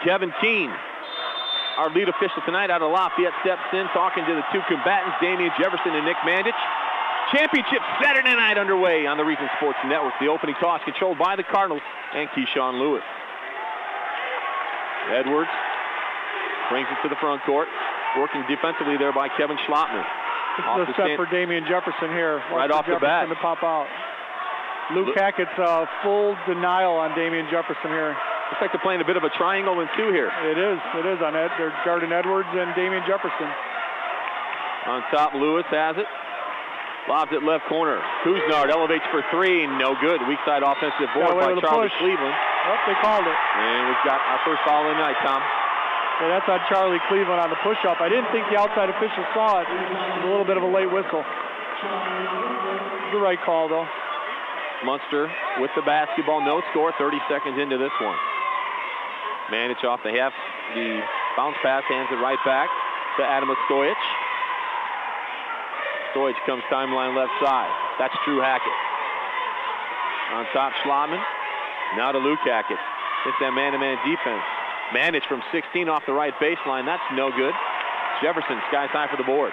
Kevin Keene, our lead official tonight out of Lafayette, steps in talking to the two combatants, Damian Jefferson and Nick Mandich. Championship Saturday night underway on the Region Sports Network. The opening toss controlled by the Cardinals and Keyshawn Lewis. Edwards brings it to the front court, working defensively there by Kevin Schlottman. This is a set for Damian Jefferson here. Right off the bat. To pop out. Luke Hackett's full denial on Damian Jefferson here. Looks like they're playing a bit of a triangle in two here. It is on Ed. They're guarding Edwards and Damian Jefferson. On top, Lewis has it. Lobs it left corner. Kuznard elevates for three. No good. Weak side offensive board by Charlie Cleveland. Oh, they called it. And we've got our first foul of the night, Tom. Yeah, that's on Charlie Cleveland on the push-up. I didn't think the outside official saw it. It was a little bit of a late whistle. The right call, though. Munster with the basketball. No score. 30 seconds into this one. Mandich off the half. The bounce pass hands it right back to Adam Stojic. Stojic comes timeline left side. That's Drew Hackett. On top, Schlottman. Now to Luke Hackett. It's that man-to-man defense. Mandich from 16 off the right baseline. That's no good. Jefferson skies high for the board.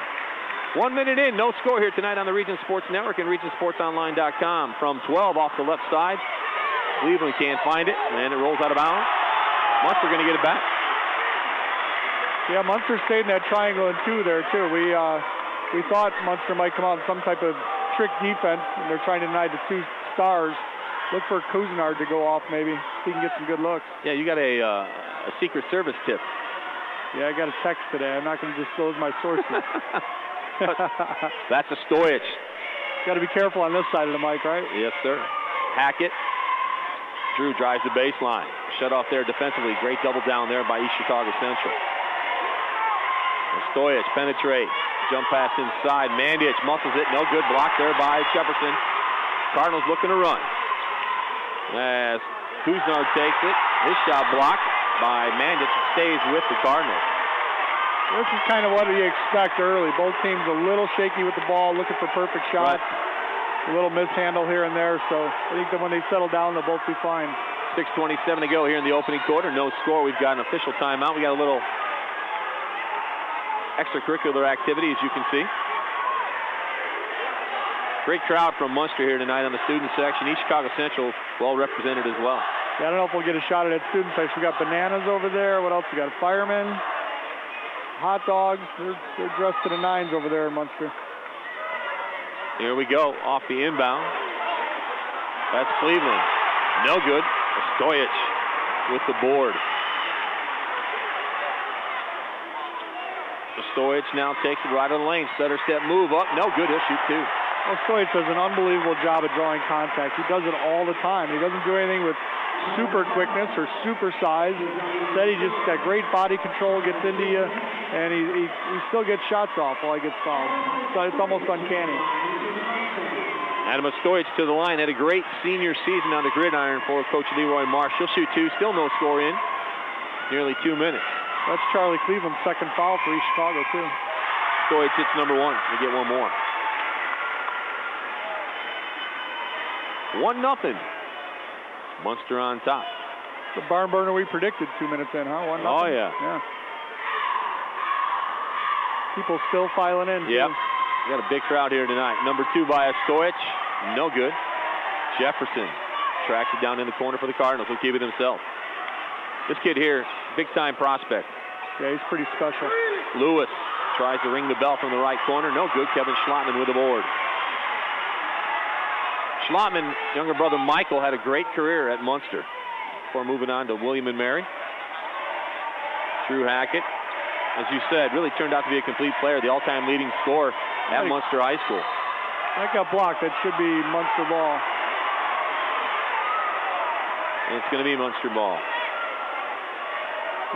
1 minute in, no score here tonight on the Region Sports Network and RegionSportsOnline.com. From 12 off the left side. Cleveland can't find it, and it rolls out of bounds. Munster going to get it back. Yeah, Munster stayed in that triangle in two there, too. We thought Munster might come out in some type of trick defense, and they're trying to deny the two stars. Look for Kuznard to go off, maybe. He can get some good looks. Yeah, you got a Secret Service tip. Yeah, I got a text today. I'm not going to disclose my sources. That's a Stojic. Got to be careful on this side of the mic, right? Yes, sir. Hackett. Drew drives the baseline. Shut off there defensively. Great double down there by East Chicago Central. Stojic penetrates. Jump pass inside. Mandich muscles it. No good. Block there by Jefferson. Cardinals looking to run. As Kuznard takes it. His shot blocked by Mandich. Stays with the Cardinals. This is kind of what you expect early. Both teams a little shaky with the ball, looking for perfect shots. Right. A little mishandle here and there. So I think that when they settle down, they'll both be fine. 6:27 to go here in the opening quarter. No score. We've got an official timeout. We got a little extracurricular activity, as you can see. Great crowd from Munster here tonight on the student section. East Chicago Central well represented as well. Yeah, I don't know if we'll get a shot at that student section. We got bananas over there. What else? We got firemen, hot dogs. They're dressed to the nines over there in Munster. Here we go, off the inbound. That's Cleveland. No good. Stojic with the board. Stojic now takes it right on the lane. Stutter step move up. No good. He'll shoot two. Well, Stojic does an unbelievable job at drawing contact. He does it all the time. He doesn't do anything with super quickness or super size. Instead, he just got great body control, gets into you, and he still gets shots off while he gets fouled. So it's almost uncanny. Adam Stojic to the line. Had a great senior season on the gridiron for Coach Leroy Marsh. He'll shoot two. Still no score in. Nearly 2 minutes. That's Charlie Cleveland's second foul for East Chicago, too. Stojic hits number one. We get one more. 1-0. Munster on top. The barn burner we predicted 2 minutes in, huh? 1-0. Oh, yeah. People still filing in. Yep. We got a big crowd here tonight. Number 2 by Stojic. No good. Jefferson tracks it down in the corner for the Cardinals. He'll keep it himself. This kid here, big-time prospect. Yeah, he's pretty special. Lewis tries to ring the bell from the right corner. No good. Kevin Schlottman with the board. Schlottman, younger brother Michael, had a great career at Munster before moving on to William & Mary. Drew Hackett, as you said, really turned out to be a complete player, the all-time leading scorer at Munster High School. That got blocked. That should be Munster ball. And it's going to be Munster ball.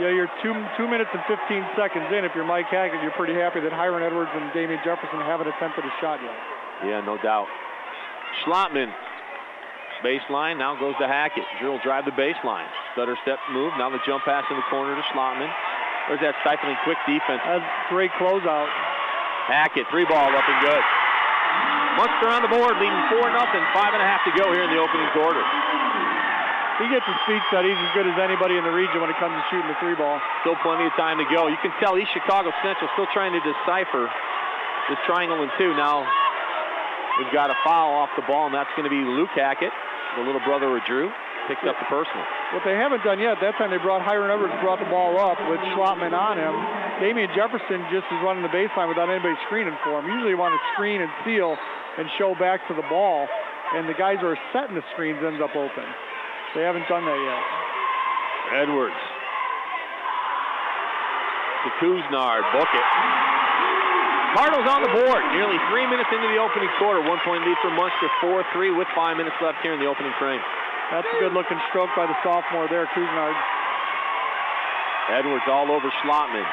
Yeah, you're 2 minutes and 15 seconds in. If you're Mike Hackett, you're pretty happy that Hiram Edwards and Damian Jefferson haven't attempted a shot yet. Yeah, no doubt. Schlottman, baseline, now goes to Hackett. Drew will drive the baseline. Stutter step move, now the jump pass in the corner to Schlottman. There's that stifling quick defense. That's great closeout. Hackett, 3-ball up and good. Munster on the board, leading 4-0, 5.5 to go here in the opening quarter. He gets his feet set. He's as good as anybody in the region when it comes to shooting the 3-ball. Still plenty of time to go. You can tell East Chicago Central still trying to decipher this triangle in 2. Now we've got a foul off the ball, and that's going to be Luke Hackett, the little brother of Drew. Picked up the personal. What they haven't done yet, that time they brought Hiram Edwards, brought the ball up with Schlotman on him. Damian Jefferson just is running the baseline without anybody screening for him. Usually you want to screen and seal and show back to the ball, and the guys who are setting the screens ends up open. They haven't done that yet. Edwards to Kuznard, book it. Cardinals on the board. Nearly 3 minutes into the opening quarter. 1-point lead for Munster, 4-3 with 5 minutes left here in the opening frame. That's a good-looking stroke by the sophomore there, Kuznard. Edwards all over Schlotman.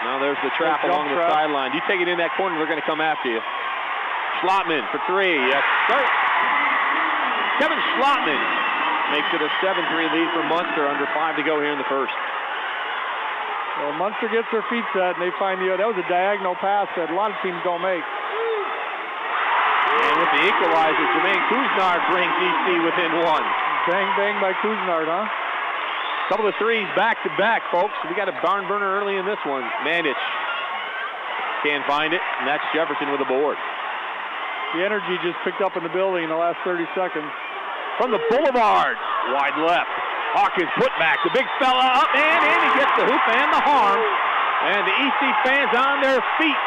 Now there's the trap along the sideline. You take it in that corner, they're going to come after you. Schlotman for 3. Yes, sir. Kevin Schlotman makes it a 7-3 lead for Munster. Under 5 to go here in the first. Well, Munster gets their feet set, and they find that was a diagonal pass that a lot of teams don't make. And with the equalizer, Jermaine Kuznard brings EC within 1. Bang, bang by Kuznard, huh? Couple of threes back-to-back, folks. We got a barn burner early in this one. Mandich can't find it, and that's Jefferson with a board. The energy just picked up in the building in the last 30 seconds. From the boulevard, wide left. Hawkins put back. The big fella up, and he gets the hoop and the harm. And the EC fans on their feet.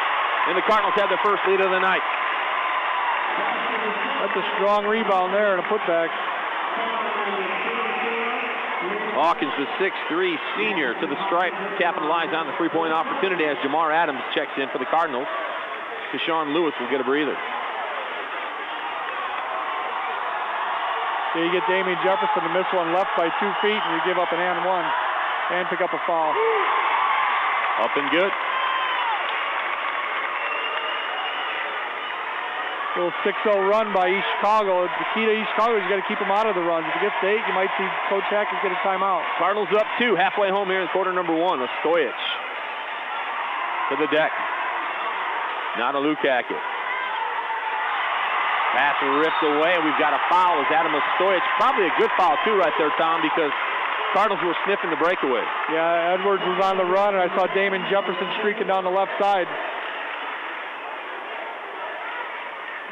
And the Cardinals have their first lead of the night. That's a strong rebound there and a putback. Hawkins, the 6'3" senior, to the stripe, capitalized on the three-point opportunity as Jamar Adams checks in for the Cardinals. Deshaun Lewis will get a breather. Yeah, you get Damian Jefferson to miss one left by 2 feet, and you give up an and 1 and pick up a foul. Up and good. Little 6-0 run by East Chicago. The key to East Chicago is you got to keep them out of the runs. If it gets to 8, you might see Coach Hackett get a timeout. Cardinals up 2, halfway home here in quarter number 1. Stojic to the deck. Now to Luke Hackett. Pass ripped away. We've got a foul as Adam Stojic. Probably a good foul too right there, Tom, because Cardinals were sniffing the breakaway. Yeah, Edwards was on the run, and I saw Damian Jefferson streaking down the left side.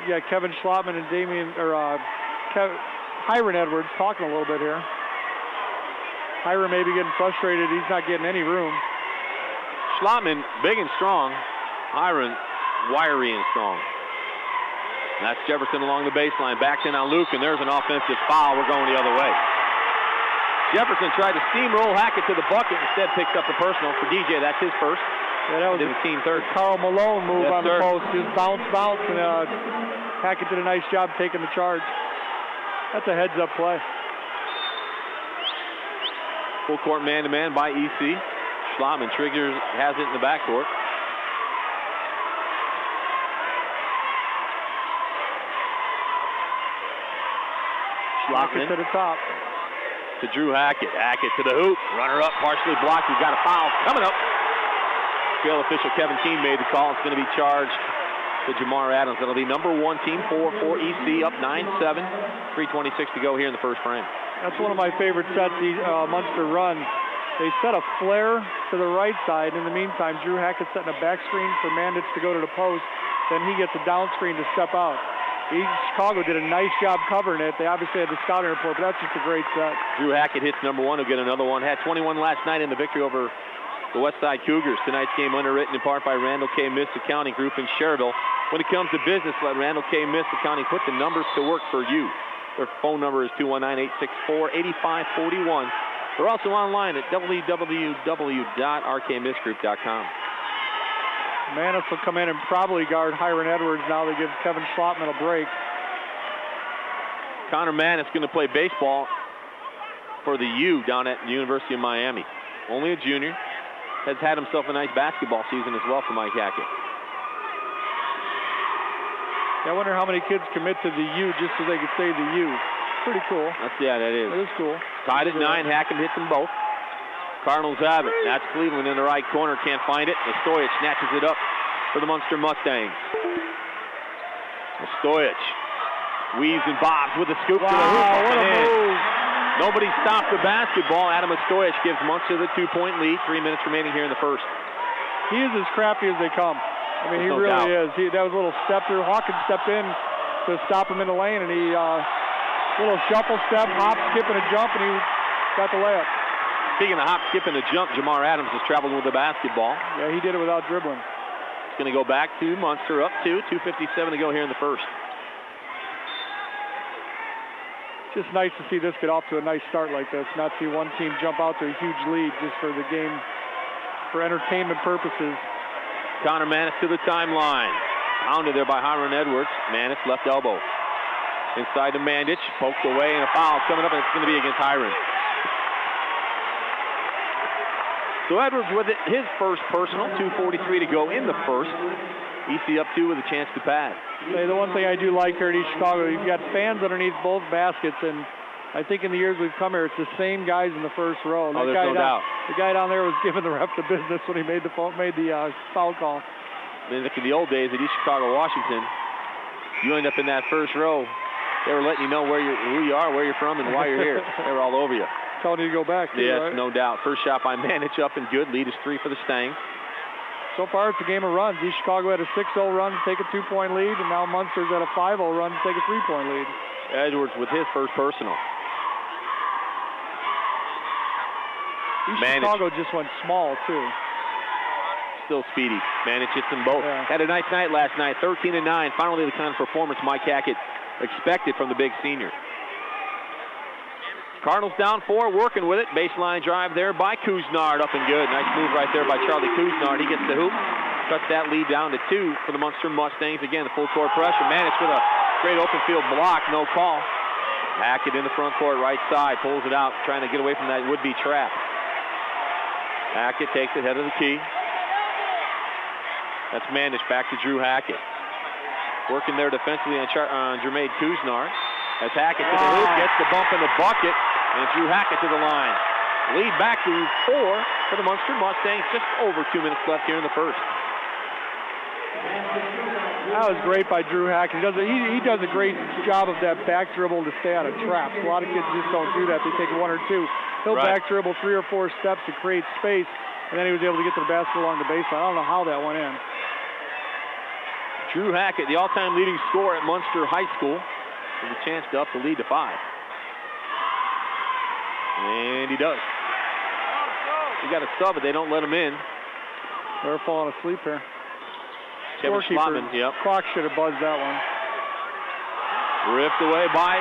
Yeah, Kevin Schlotman and Hiram Edwards talking a little bit here. Hiram may be getting frustrated. He's not getting any room. Schlotman, big and strong. Hiram, wiry and strong. And that's Jefferson along the baseline. Backs in on Luke, and there's an offensive foul. We're going the other way. Jefferson tried to steamroll Hackett to the bucket. Instead picked up the personal for DJ. That's his first. Yeah, that was a team third. Carl Malone move on sir. The post. Just bounce, and Hackett did a nice job taking the charge. That's a heads-up play. Full court man-to-man by EC. Schlotman triggers, has it in the backcourt. Schlotman to the top. To Drew Hackett. Hackett to the hoop. Runner up, partially blocked. We've got a foul coming up. Field official Kevin Keene made the call. It's going to be charged to Jamar Adams. That'll be number 1, team 4 for EC, up 9-7. 3:26 to go here in the first frame. That's one of my favorite sets Munster runs. They set a flare to the right side. In the meantime, Drew Hackett setting a back screen for Mandich to go to the post. Then he gets a down screen to step out. East Chicago did a nice job covering it. They obviously had the scouting report, but that's just a great set. Drew Hackett hits number 1. He'll get another one. Had 21 last night in the victory over the Westside Cougars. Tonight's game underwritten in part by Randall K. Miss Accounting Group in Cherville. When it comes to business, let Randall K. Miss Accounting put the numbers to work for you. Their phone number is 219-864-8541. They're also online at www.rkmissgroup.com. Manis will come in and probably guard Hiram Edwards now. They give Kevin Schlotman a break. Connor Manis going to play baseball for the U down at the University of Miami. Only a junior. Has had himself a nice basketball season as well for Mike Hackett. I wonder how many kids commit to the U just so they could say the U. Pretty cool. That is. It is cool. Tied at 9. Hackett hits them both. Cardinals have it. That's Cleveland in the right corner. Can't find it. Stojic snatches it up for the Munster Mustangs. Stojic weaves and bobs with a scoop to the hoop. What a move. Nobody stopped the basketball. Adam Stojic gives Munster the 2-point lead. 3 minutes remaining here in the first. He is as crappy as they come. I mean, he really is. That was a little step there. Hawkins stepped in to stop him in the lane, and he little shuffle step, hop, skip, and a jump, and he got the layup. Speaking of hop, skip, and a jump, Jamar Adams has traveled with the basketball. Yeah, he did it without dribbling. It's going to go back to Munster, up 2:57 to go here in the first. Just nice to see this get off to a nice start like this, not see one team jump out to a huge lead just for the game, for entertainment purposes. Connor Manis to the timeline. Pounded there by Hiron Edwards. Manis left elbow. Inside to Mandich, poked away, and a foul coming up, and it's going to be against Hiron. So Edwards with it, his first personal, 2:43 to go in the first. EC up 2 with a chance to pass. Hey, the one thing I do like here at East Chicago, you've got fans underneath both baskets, and I think in the years we've come here, it's the same guys in the first row. Oh, there's no doubt. The guy down there was giving the ref the business when he made the foul call. Then in the old days at East Chicago, Washington, you end up in that first row. They were letting you know who you are, where you're from, and why you're here. They were all over you. Telling you to go back, too, yes, right? No doubt. First shot by Manich up and good. Lead is 3 for the Stangs. So far, it's a game of runs. East Chicago had a 6-0 run to take a 2-point lead, and now Munster's at a 5-0 run to take a 3-point lead. Edwards with his first personal. East Chicago just went small, too. Still speedy. Manich hits them both. Yeah. Had a nice night last night, 13-9. Finally, the kind of performance Mike Hackett expected from the big senior. Cardinals down 4, working with it. Baseline drive there by Kuznard, up and good. Nice move right there by Charlie Kuznard. He gets the hoop, cuts that lead down to 2 for the Munster Mustangs. Again, the full court pressure. Manich with a great open field block, no call. Hackett in the front court, right side, pulls it out, trying to get away from that would-be trap. Hackett takes it, head of the key. That's Manich, back to Drew Hackett. Working there defensively on Jermaine Kuznard. As Hackett to the hoop, gets the bump in the bucket, and Drew Hackett to the line. Lead back to 4 for the Munster Mustangs. Just over 2 minutes left here in the first. That was great by Drew Hackett. He does a great job of that back dribble to stay out of traps. A lot of kids just don't do that. They take 1 or 2. He'll back dribble 3 or 4 steps to create space, and then he was able to get to the basket along the baseline. I don't know how that went in. Drew Hackett, the all-time leading scorer at Munster High School, with a chance to up the lead to 5. And he does. He got a sub, but they don't let him in. They're falling asleep here. Kevin Schlotman, yep. Clock should have buzzed that one. Ripped away by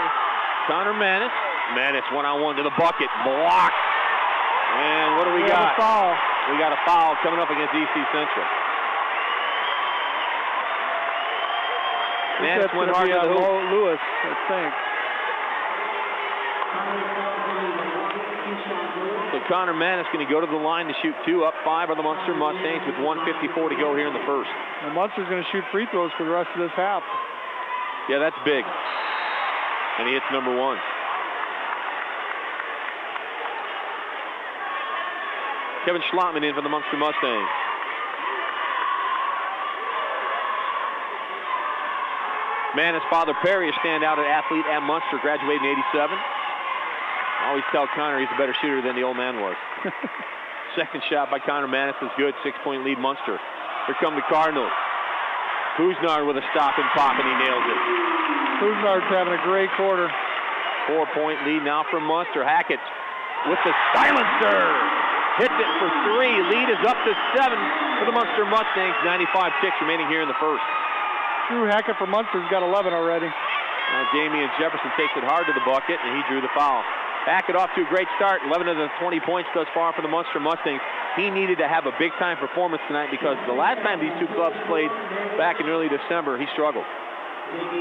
Connor Manis. Manis one-on-one to the bucket. Blocked. And what do we got? A foul. We got a foul coming up against EC Central. Manis went hard to the hoop. Lewis, I think. So Connor Manis going to go to the line to shoot 2, up 5 on the Munster Mustangs with 1:54 to go here in the first. And Munster's going to shoot free throws for the rest of this half. Yeah, that's big. And he hits number 1. Kevin Schlotman in for the Munster Mustangs. Manis' father, Perry, a standout athlete at Munster, graduated in '87. I always tell Connor he's a better shooter than the old man was. Second shot by Connor Manis is good. 6-point lead Munster. Here come the Cardinals. Kuznard with a stop and pop, and he nails it. Kuznard's having a great quarter. 4-point lead now for Munster. Hackett with the silencer. Hits it for 3. Lead is up to 7 for the Munster Mustangs. 95 ticks remaining here in the first. Drew Hackett for Munster's got 11 already. Now Damian Jefferson takes it hard to the bucket, and he drew the foul. Hackett off to a great start. 11 of the 20 points thus far for the Munster Mustangs. He needed to have a big-time performance tonight because the last time these two clubs played back in early December, he struggled.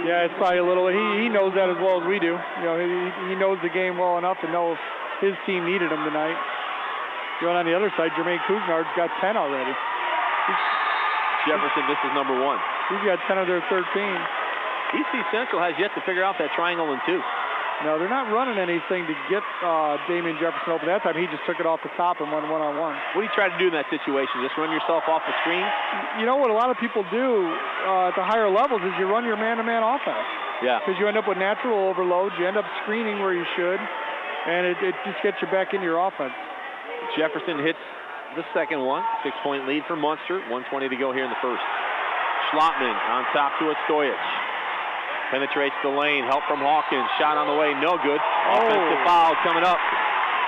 Yeah, it's probably a little. He knows that as well as we do. You know, he knows the game well enough to know if his team needed him tonight. Going on the other side, Jermaine Kuznard's got 10 already. Jefferson, this is number 1. He's got 10 of their 13. EC Central has yet to figure out that triangle in 2. No, they're not running anything to get Damian Jefferson open. That time he just took it off the top and went one-on-one. What do you try to do in that situation? Just run yourself off the screen? You know what a lot of people do at the higher levels is you run your man-to-man offense. Yeah. Because you end up with natural overloads. You end up screening where you should. and it just gets you back into your offense. Jefferson hits the second one. 6-point lead for Munster. 1:20 to go here in the first. Schlotman on top to a Stojic. Penetrates the lane. Help from Hawkins. Shot on the way. No good. Offensive foul coming up.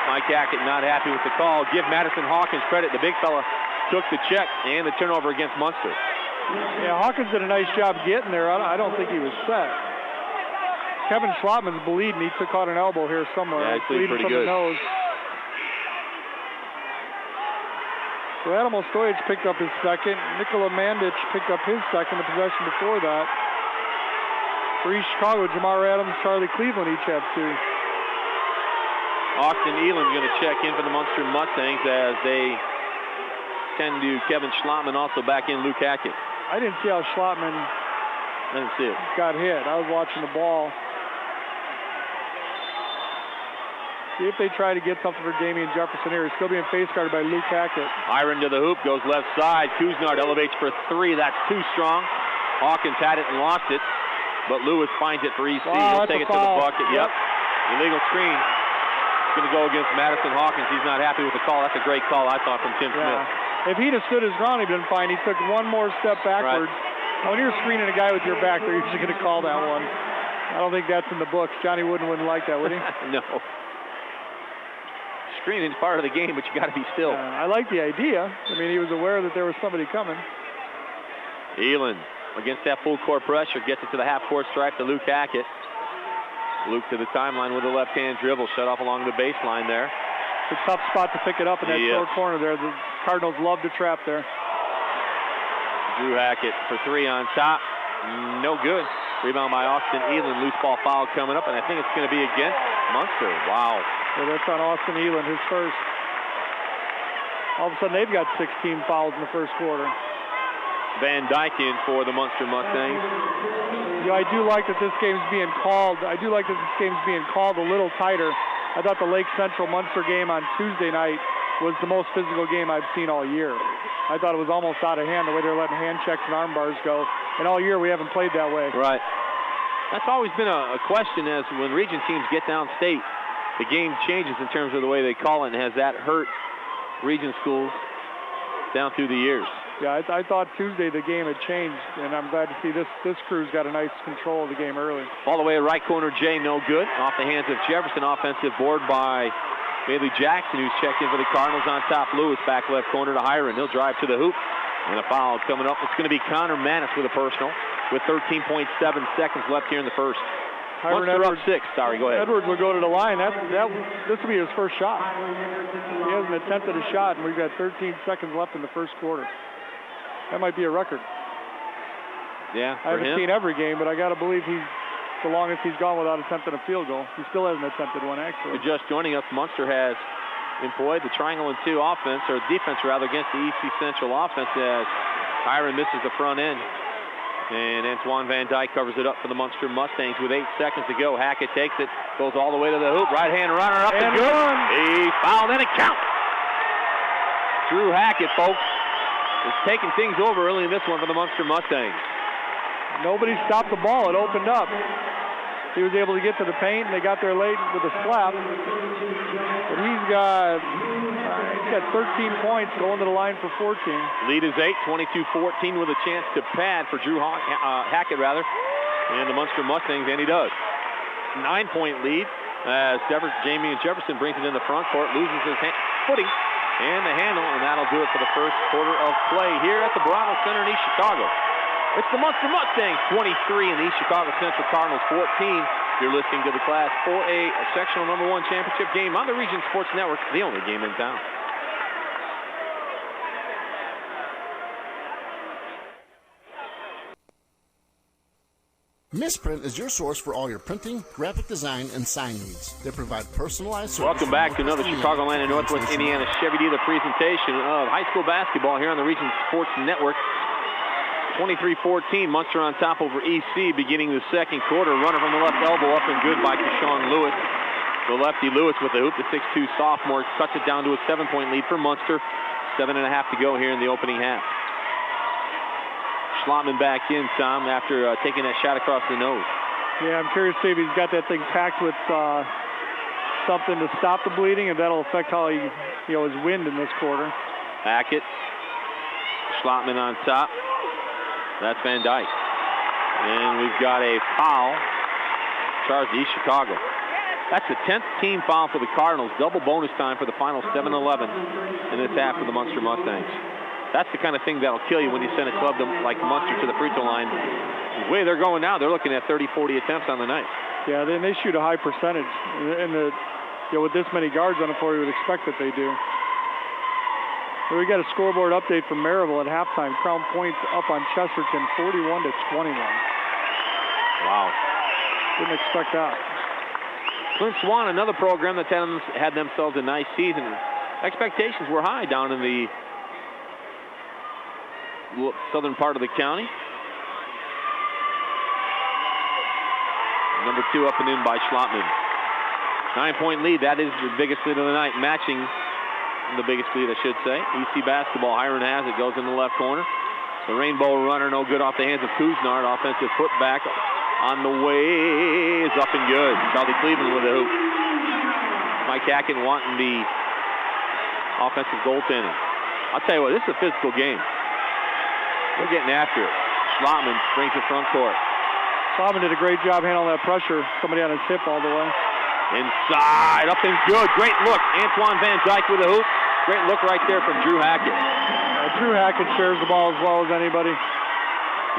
Mike Hackett not happy with the call. Give Madison Hawkins credit. The big fella took the check and the turnover against Munster. Yeah, Hawkins did a nice job getting there. I don't think he was set. Kevin Schlotman's bleeding. He caught an elbow here somewhere. Yeah, he's bleeding pretty from good. The nose. So Adam Stojic picked up his second. Nikola Mandic picked up his second. The possession before that. For East Chicago, Jamar Adams, Charlie Cleveland each have 2. Austin Elam's going to check in for the Munster Mustangs as they tend to Kevin Schlotman, also back in Luke Hackett. I didn't see how Schlotman got hit. I was watching the ball. See if they try to get something for Damian Jefferson here. He's still being face guarded by Luke Hackett. Iron to the hoop, goes left side. Kuznard elevates for 3. That's too strong. Hawkins had it and lost it, but Lewis finds it for EC. He'll take it to the bucket. Yep. Illegal screen. It's going to go against Madison Hawkins. He's not happy with the call. That's a great call, I thought, from Tim Smith. If he'd have stood his ground, he'd been fine. He took one more step backwards. Right. When you're screening a guy with your back, they're usually going to call that one. I don't think that's in the books. Johnny Wooden wouldn't like that, would he? No. Screening is part of the game, but you got to be still. I like the idea. I mean, he was aware that there was somebody coming. Elin against that full court pressure, gets it to the half-court stripe to Luke Hackett. Luke to the timeline with a left-hand dribble, shut off along the baseline there. It's a tough spot to pick it up in that short corner there. The Cardinals love to trap there. Drew Hackett for 3 on top. No good. Rebound by Austin Elin. Loose ball foul coming up, and I think it's going to be against Munster. Wow. So that's on Austin Elin, his first. All of a sudden, they've got 16 fouls in the first quarter. Van Dyke in for the Munster Mustangs. Yeah, I do like that this game's being called. A little tighter. I thought the Lake Central Munster game on Tuesday night was the most physical game I've seen all year. I thought it was almost out of hand the way they're letting hand checks and arm bars go. And all year we haven't played that way. Right. That's always been a question as when region teams get downstate, the game changes in terms of the way they call it, and has that hurt region schools down through the years? Yeah, I thought Tuesday the game had changed, and I'm glad to see this crew's got a nice control of the game early. All the way to right corner, Jay, no good. Off the hands of Jefferson, offensive board by Bailey Jackson, who's checked in for the Cardinals on top. Lewis back left corner to Hiron. He'll drive to the hoop, and a foul coming up. It's going to be Connor Manis with a personal with 13.7 seconds left here in the first. Munster up 6. Sorry, go ahead. Edwards will go to the line. This will be his first shot. He hasn't attempted a shot, and we've got 13 seconds left in the first quarter. That might be a record. Yeah, I haven't seen every game, but I got to believe he's the longest he's gone without attempting a field goal. He still hasn't attempted one, actually. Just joining us, Munster has employed the triangle and 2 offense, or defense rather, against the EC Central offense as Hiron misses the front end. And Antoine Van Dyke covers it up for the Munster Mustangs with 8 seconds to go. Hackett takes it, goes all the way to the hoop. Right-hand runner up and good. He fouled, and it counts. Drew Hackett, folks, is taking things over early in this one for the Munster Mustangs. Nobody stopped the ball. It opened up. He was able to get to the paint, and they got there late with a slap. But he's got 13 points going to the line for 14. Lead is 8, 22-14 with a chance to pad for Drew Hackett, and the Munster Mustangs, and he does. 9-point lead as Damian Jefferson brings it in the front court, loses his footing and the handle, and that'll do it for the first quarter of play here at the Bravo Center in East Chicago. It's the Munster Mustangs 23 and the East Chicago Central Cardinals 14. You're listening to the Class 4A Sectional #1 Championship game on the Region Sports Network, the only game in town. Misprint is your source for all your printing, graphic design, and sign needs. They provide personalized service. Welcome back to another Chicagoland and Northwest Indiana Chevy dealer presentation of high school basketball here on the Region Sports Network. 23-14, Munster on top over EC beginning the second quarter. Runner from the left elbow up and good by Keshawn Lewis. The lefty Lewis with the hoop, the 6'2 sophomore, cuts it down to a 7-point lead for Munster. 7.5 to go here in the opening half. Schlotman back in, Tom, after taking that shot across the nose. Yeah, I'm curious to see if he's got that thing packed with something to stop the bleeding, and that'll affect how he, his wind in this quarter. Hackett. Schlotman on top. That's Van Dyke. And we've got a foul charged to East Chicago. That's the 10th team foul for the Cardinals. Double bonus time for the final 7-11 in this half for the Munster Mustangs. That's the kind of thing that'll kill you when you send a club like Munster to the free throw line. The way they're going now, they're looking at 30, 40 attempts on the night. Yeah, they shoot a high percentage. And with this many guards on the floor, you would expect that they do. We got a scoreboard update from Maryville at halftime. Crown Point's up on Chesterton 41-21. Wow. Didn't expect that. Clint Swan, another program that's had themselves a nice season. Expectations were high down in the southern part of the county. Number 2 up and in by Schlotman. 9-point lead. That is the biggest lead of the night, matching the biggest lead, I should say. EC basketball. Hiron has it. Goes in the left corner. The rainbow runner, no good off the hands of Kuznard. Offensive putback on the way is up and good. Charlie Cleveland with a hoop. Mike Hackett wanting the offensive goaltending. I'll tell you what, this is a physical game. We're getting after it. Schlotman brings the front court. Schlotman did a great job handling that pressure. Somebody on his hip all the way. Inside, up and good. Great look. Antoine Van Dyke with a hoop. Great look right there from Drew Hackett. Drew Hackett shares the ball as well as anybody.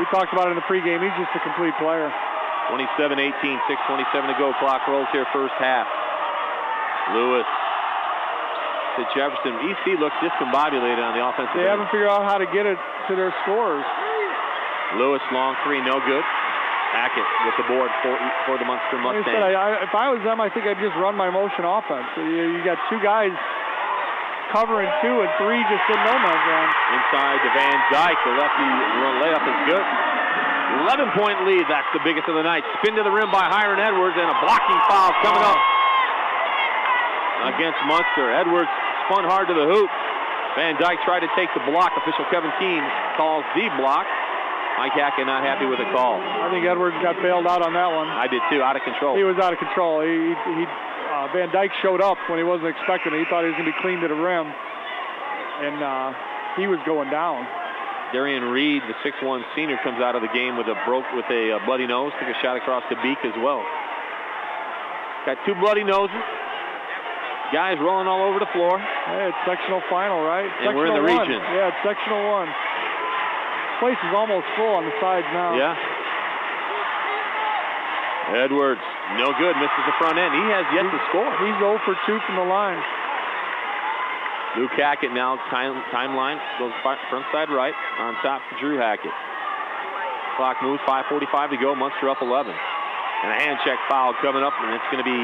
We talked about it in the pregame. He's just a complete player. 27-18, 6:27 to go. Clock rolls here first half. Lewis to Jefferson. EC looks discombobulated on the offensive end. They haven't figured out how to get it to their scores. Lewis, long three, no good. Hackett with the board for the Munster Mustangs. Like I said, if I was them, I think I'd just run my motion offense. You got two guys covering 2 and 3 just in no man's land. Inside to Van Dyke. The lefty layup is good. 11-point lead. That's the biggest of the night. Spin to the rim by Hiron Edwards, and a blocking foul coming up against Munster. Edwards spun hard to the hoop. Van Dyke tried to take the block. Official Kevin Keene calls the block. Mike Hackett not happy with the call. I think Edwards got bailed out on that one. I did too. Out of control. He was out of control. Van Dyke showed up when he wasn't expecting it. He thought he was going to be clean to the rim, and he was going down. Darian Reed, the 6'1 senior, comes out of the game with a bloody nose. Took a shot across the beak as well. Got 2 bloody noses. Guys rolling all over the floor. Hey, it's sectional final, right? And we're in the region. Yeah, it's sectional 1. Place is almost full on the sides now. Yeah. Edwards, no good, misses the front end. He has yet to score. He's 0 for 2 from the line. Luke Hackett now timeline goes front side right on top to Drew Hackett. Clock moves, 5:45 to go. Munster up 11. And a hand check foul coming up, and it's going to be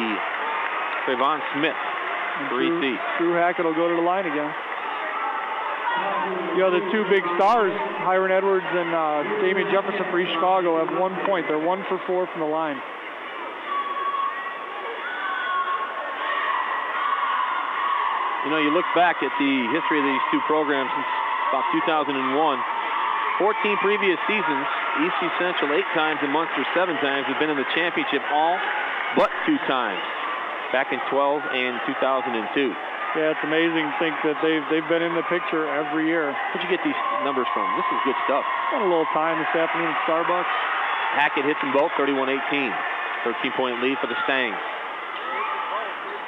Trayvon Smith for EC. Drew Hackett will go to the line again. The 2 big stars, Hiron Edwards and Damian Jefferson for East Chicago, have 1 point. They're 1 for 4 from the line. You look back at the history of these 2 programs since about 2001. 14 previous seasons, EC Central 8 times and Munster 7 times have been in the championship all but 2 times, back in 12 and 2002. Yeah, it's amazing to think that they've been in the picture every year. Where'd you get these numbers from? This is good stuff. Got a little time this afternoon at Starbucks. Hackett hits them both, 31-18. 13-point lead for the Stangs.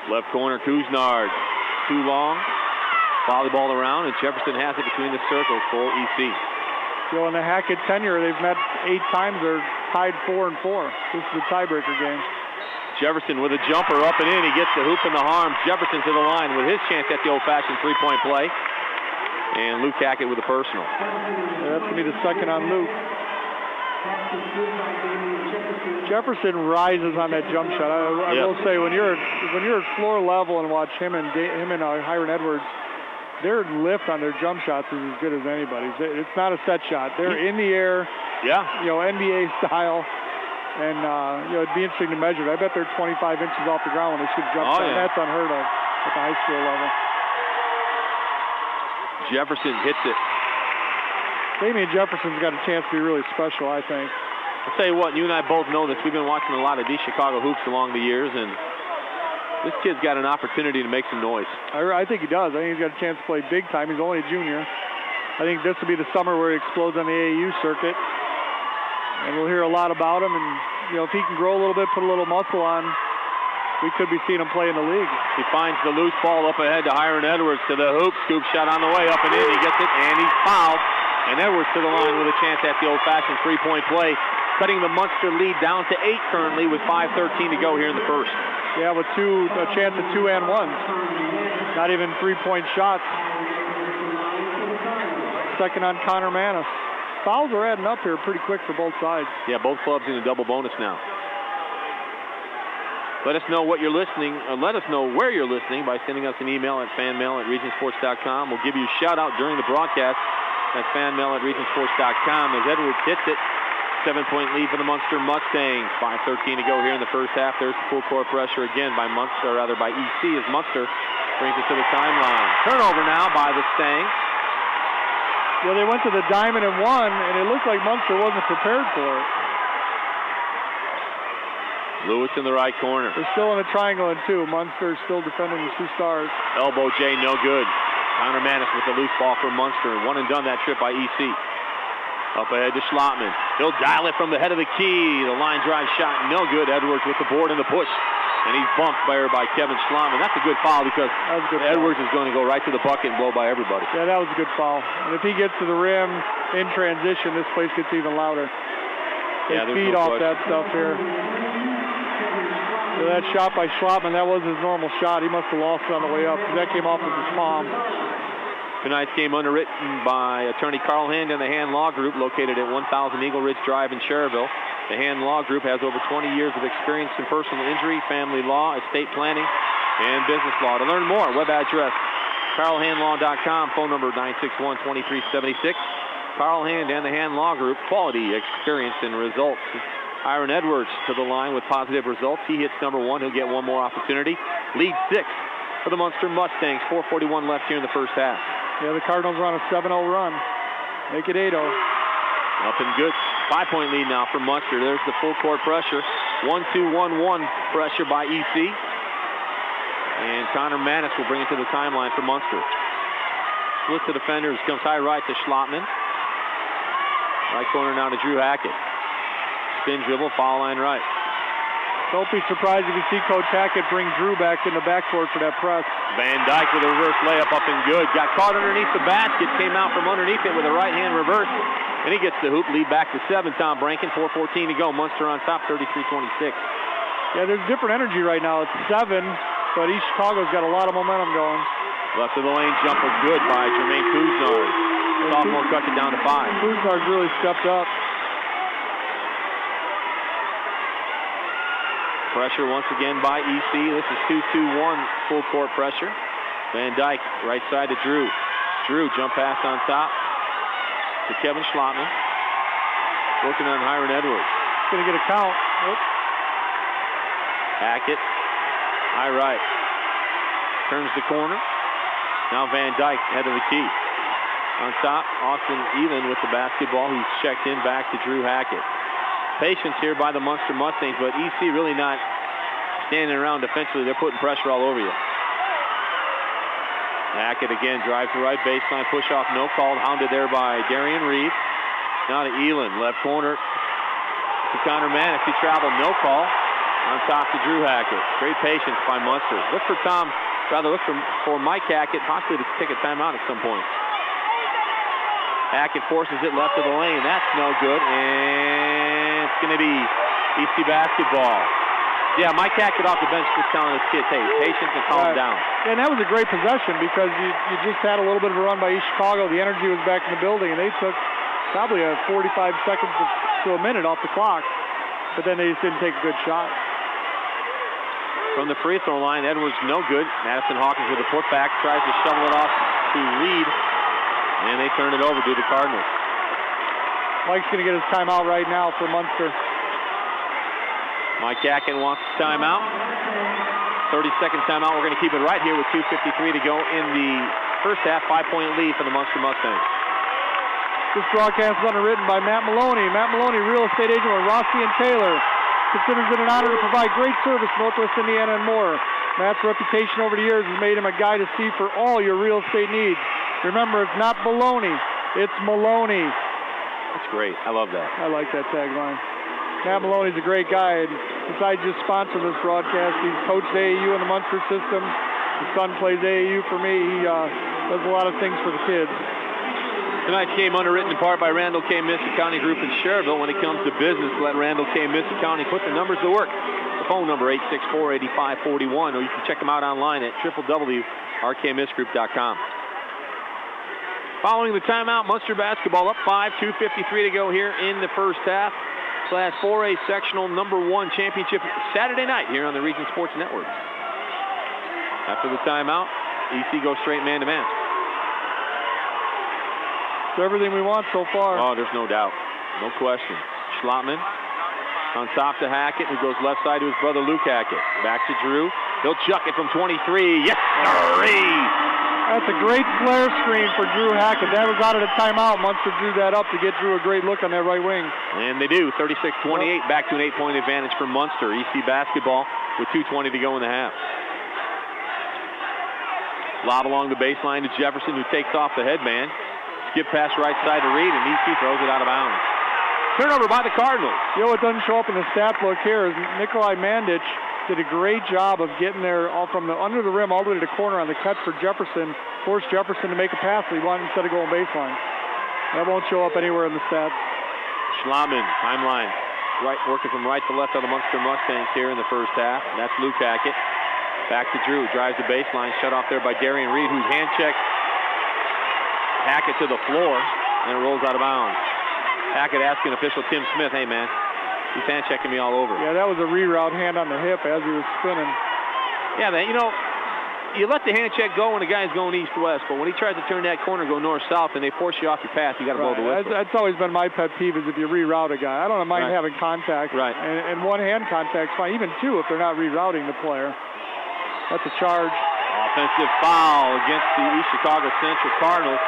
Left corner, Kuznard. Too long. Volleyball around, and Jefferson has it between the circles for EC. In the Hackett tenure, they've met 8 times. They're tied 4-4. This is the tiebreaker game. Jefferson with a jumper up and in. He gets the hoop in the arms. Jefferson to the line with his chance at the old-fashioned 3-point play. And Luke Hackett with a personal. Yeah, that's going to be the second on Luke. Jefferson rises on that jump shot. I will say, when you're at floor level and watch him and Hiron Edwards, their lift on their jump shots is as good as anybody's. It's not a set shot. They're in the air. Yeah. NBA style. And, it'd be interesting to measure it. I bet they're 25 inches off the ground when they shoot a jump shot. Yeah. That's unheard of at the high school level. Jefferson hits it. Damian Jefferson's got a chance to be really special, I think. I'll tell you what, you and I both know this. We've been watching a lot of these Chicago hoops along the years, and This kid's got an opportunity to make some noise. I think he does. I think he's got a chance to play big time. He's only a junior. I think this will be the summer where he explodes on the AAU circuit. And we'll hear a lot about him. And, if he can grow a little bit, put a little muscle on, we could be seeing him play in the league. He finds the loose ball up ahead to Hiram Edwards to the hoop. Scoop shot on the way up and in. He gets it, and he's fouled. And Edwards to the line with a chance at the old-fashioned three-point play, cutting the Munster lead down to 8 currently with 5:13 to go here in the first. Yeah, with a chance at 2-and-1s. Not even three-point shots. Second on Connor Manis. Fouls are adding up here pretty quick for both sides. Yeah, both clubs in a double bonus now. Let us know what you're listening, or let us know where you're listening by sending us an email at fanmail@regionsports.com. We'll give you a shout-out during the broadcast. That's fanmail@regionsports.com as Edwards hits it. 7-point lead for the Munster Mustangs. 5:13 to go here in the first half. There's the full court pressure again by Munster, or rather by EC, as Munster brings it to the timeline. Turnover now by the Stangs. Yeah, they went to the diamond and won, and it looked like Munster wasn't prepared for it. Lewis in the right corner. They're still in a triangle and 2. Munster still defending the 2 stars. Elbow J, no good. Connor Manis with the loose ball for Munster. One and done that trip by EC. Up ahead to Schlotman. He'll dial it from the head of the key. The line drive shot, no good. Edwards with the board and the push. And he's bumped by Kevin Schlotman. That's a good foul because Edwards is going to go right to the bucket and blow by everybody. Yeah, that was a good foul. And if he gets to the rim in transition, this place gets even louder. They feed off that stuff here. So that shot by Schlotman, that was his normal shot. He must have lost it on the way up because that came off of his palm. Tonight's game underwritten by attorney Carl Hand and the Hand Law Group, located at 1000 Eagle Ridge Drive in Cherryville. The Hand Law Group has over 20 years of experience in personal injury, family law, estate planning, and business law. To learn more, web address carlhandlaw.com, phone number 961-2376. Carl Hand and the Hand Law Group, quality, experience, and results. Hiram Edwards to the line with positive results. He hits number 1. He'll get one more opportunity. Lead 6 for the Munster Mustangs. 4:41 left here in the first half. Yeah, the Cardinals are on a 7-0 run. Make it 8-0. Up and good. 5-point lead now for Munster. There's the full court pressure. 1-2-1-1 pressure by EC. And Connor Manis will bring it to the timeline for Munster. Split the defenders. Comes high right to Schlotman. Right corner now to Drew Hackett. Spin dribble, foul line right. Don't be surprised if you see Coach Hackett bring Drew back in the backcourt for that press. Van Dyke with a reverse layup up and good. Got caught underneath the basket, came out from underneath it with a right-hand reverse. And he gets the hoop, lead back to 7, Tom Brankin. 4:14 to go. Munster on top, 33-26. Yeah, there's different energy right now. It's 7, but East Chicago's got a lot of momentum going. Left of the lane jumper good by Jermaine Kuznar. Sophomore cuts it down to 5. Kuznar's really stepped up. Pressure once again by EC. This is 2-2-1 full court pressure. Van Dyke right side to Drew. Drew jump pass on top to Kevin Schlotman. Working on Hiram Edwards. Going to get a count. Oops. Hackett. High right. Turns the corner. Now Van Dyke head of the key. On top, Austin Elin with the basketball. He's checked in back to Drew Hackett. Patience here by the Munster Mustangs, but EC really not standing around defensively. They're putting pressure all over you. Hackett again drives the right baseline, push off, no call, hounded there by Darian Reed. Now to Elin, left corner to Connor Manis. He traveled, no call. On top to Drew Hackett. Great patience by Munster. Look for Mike Hackett possibly to take a timeout at some point. Hackett forces it left of the lane. That's no good, and it's going to be EC basketball. Yeah, Mike Hackett off the bench just telling his kids, hey, patience and calm down. Yeah, and that was a great possession because you just had a little bit of a run by East Chicago. The energy was back in the building, and they took probably 45 seconds to a minute off the clock, but then they just didn't take a good shot. From the free throw line, Edwards no good. Madison Hawkins with a putback, tries to shovel it off to Reed. And they turn it over to the Cardinals. Mike's going to get his timeout right now for Munster. Mike Hackett wants the timeout. 30-second timeout. We're going to keep it right here with 2:53 to go in the first half. 5-point lead for the Munster Mustangs. This broadcast is underwritten by Matt Maloney. Matt Maloney, real estate agent with Rossi and Taylor. Considers it an honor to provide great service in Northwest Indiana and more. Matt's reputation over the years has made him a guy to see for all your real estate needs. Remember, it's not baloney, it's Maloney. That's great. I love that. I like that tagline. Matt Maloney's a great guy. And besides just sponsoring this broadcast, he's coached AAU in the Munster system. His son plays AAU for me. He does a lot of things for the kids. Tonight's game underwritten in part by Randall K. Mystic County Group in Cherville. When it comes to business, let Randall K. Mystic County put the numbers to work. The phone number 864-8541, or you can check them out online at www.rkmistgroup.com. Following the timeout, Munster basketball up 5, 2:53 to go here in the first half. Class 4A Sectional #1 championship Saturday night here on the Region Sports Network. After the timeout, EC goes straight man-to-man. It's everything we want so far. Oh, there's no doubt. No question. Schlotman on top to Hackett, who goes left side to his brother Luke Hackett. Back to Drew. He'll chuck it from 23. Yes, sirree! That's a great flare screen for Drew Hackett. That was out of the timeout. Munster drew that up to get Drew a great look on that right wing. And they do. 36-28, back to an 8-point advantage for Munster. EC basketball with 2:20 to go in the half. Lob along the baseline to Jefferson, who takes off the headman. Skip pass right side to Reed, and EC throws it out of bounds. Turnover by the Cardinals. You know what doesn't show up in the stat book here is Nikolai Mandich did a great job of getting there all from the under the rim all the way to the corner on the cut for Jefferson. Forced Jefferson to make a pass that he wanted instead of going baseline. That won't show up anywhere in the stats. Schlotman, timeline. Right, working from right to left on the Munster Mustangs here in the first half. That's Luke Hackett. Back to Drew. Drives the baseline. Shut off there by Darian Reed, who's hand checked Hackett to the floor, and it rolls out of bounds. Hackett asking official Tim Smith, hey, man, he's hand checking me all over. Yeah, that was a reroute hand on the hip as he was spinning. Yeah, man, you know, you let the hand check go when the guy's going east-west, but when he tries to turn that corner, go north-south, and they force you off your path, you got to blow the whistle. That's always been my pet peeve is if you reroute a guy. I don't mind having contact. Right. And one-hand contact's fine, even two if they're not rerouting the player. That's a charge. Offensive foul against the East Chicago Central Cardinals.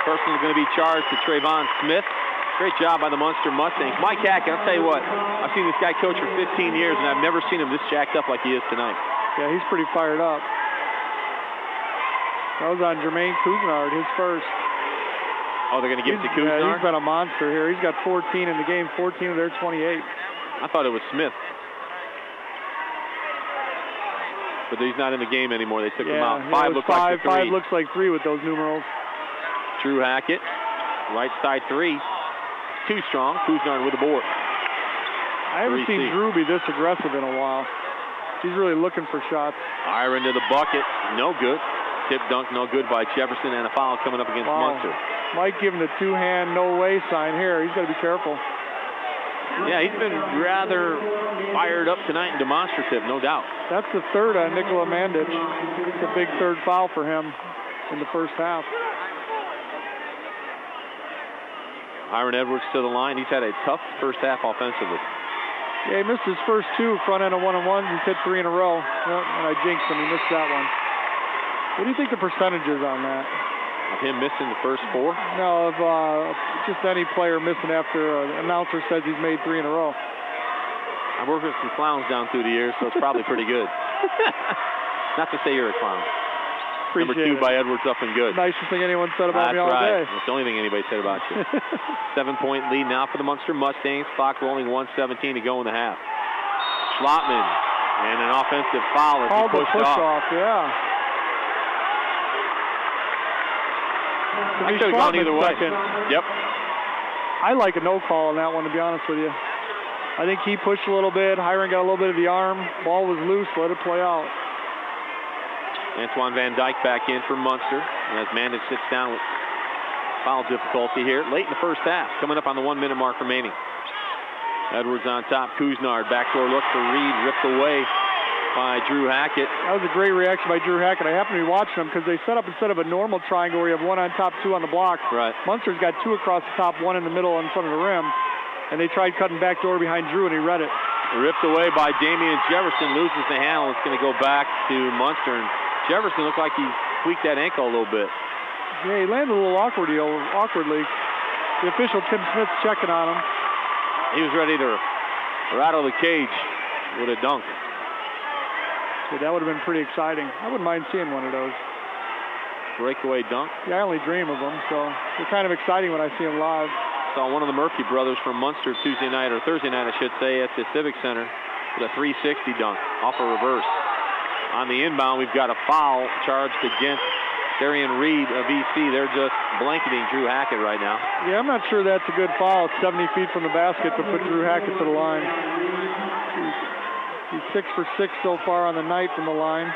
Person is going to be charged to Trayvon Smith. Great job by the Munster Mustangs. Mike Hackett, I'll tell you what, I've seen this guy coach for 15 years, and I've never seen him this jacked up like he is tonight. Yeah, he's pretty fired up. That was on Jermaine Cousinard, his first. Oh, they're going to give it to Cousinard? Yeah, he's been a monster here. He's got 14 in the game, 14 of their 28. I thought it was Smith. But he's not in the game anymore. They took him out. Five looks like the 3. 5 looks like 3 with those numerals. Drew Hackett, right side 3. Too strong. Cousinard with the board. I haven't seen Drew be this aggressive in a while. He's really looking for shots. Iron to the bucket. No good. Tip dunk no good by Jefferson, and a foul coming up against Munster. Mike giving the 2-hand no way sign here. He's got to be careful. Yeah, he's been rather fired up tonight and demonstrative, no doubt. That's the third on Nikola Mandich. It's a big third foul for him in the first half. Iron Edwards to the line. He's had a tough first half offensively. Yeah, he missed his first 2 front end of 1-on-1s. He's hit 3 in a row. And I jinxed him. He missed that one. What do you think the percentage is on that? Of him missing the first 4? No, of just any player missing after an announcer says he's made 3 in a row. I've worked with some clowns down through the years, so it's probably pretty good. Not to say you're a clown. Appreciate Number 2 by Edwards up and good. Nicest thing anyone said about me all day. That's the only thing anybody said about you. 7-point lead now for the Munster Mustangs. Clock rolling 1:17 to go in the half. Schlotman and an offensive foul as he pushed off. Yeah. I should have gone either way. Yep. I like a no call on that one, to be honest with you. I think he pushed a little bit. Hiron got a little bit of the arm. Ball was loose. Let it play out. Antoine Van Dyke back in for Munster as Mandich sits down with foul difficulty here late in the first half, coming up on the 1-minute mark remaining. Edwards on top. Cousinard backdoor look for Reed, ripped away by Drew Hackett. That was a great reaction by Drew Hackett. I happen to be watching them because they set up instead of a normal triangle where you have 1 on top, 2 on the block. Right. Munster's got 2 across the top, 1 in the middle in front of the rim, and they tried cutting backdoor behind Drew, and he read it. Ripped away by Damian Jefferson, loses the handle. It's going to go back to Munster. And Jefferson looked like he tweaked that ankle a little bit. Yeah, he landed a little awkwardly. The official, Tim Smith, checking on him. He was ready to rattle the cage with a dunk. So that would have been pretty exciting. I wouldn't mind seeing one of those. Breakaway dunk. Yeah, I only dream of them, so they're kind of exciting when I see them live. Saw one of the Murphy brothers from Munster Tuesday night, or Thursday night, I should say, at the Civic Center with a 360 dunk off a reverse. On the inbound, we've got a foul charged against Darian Reed of EC. They're just blanketing Drew Hackett right now. Yeah, I'm not sure that's a good foul. It's 70 feet from the basket to put Drew Hackett to the line. He's 6 for 6 so far on the night from the line.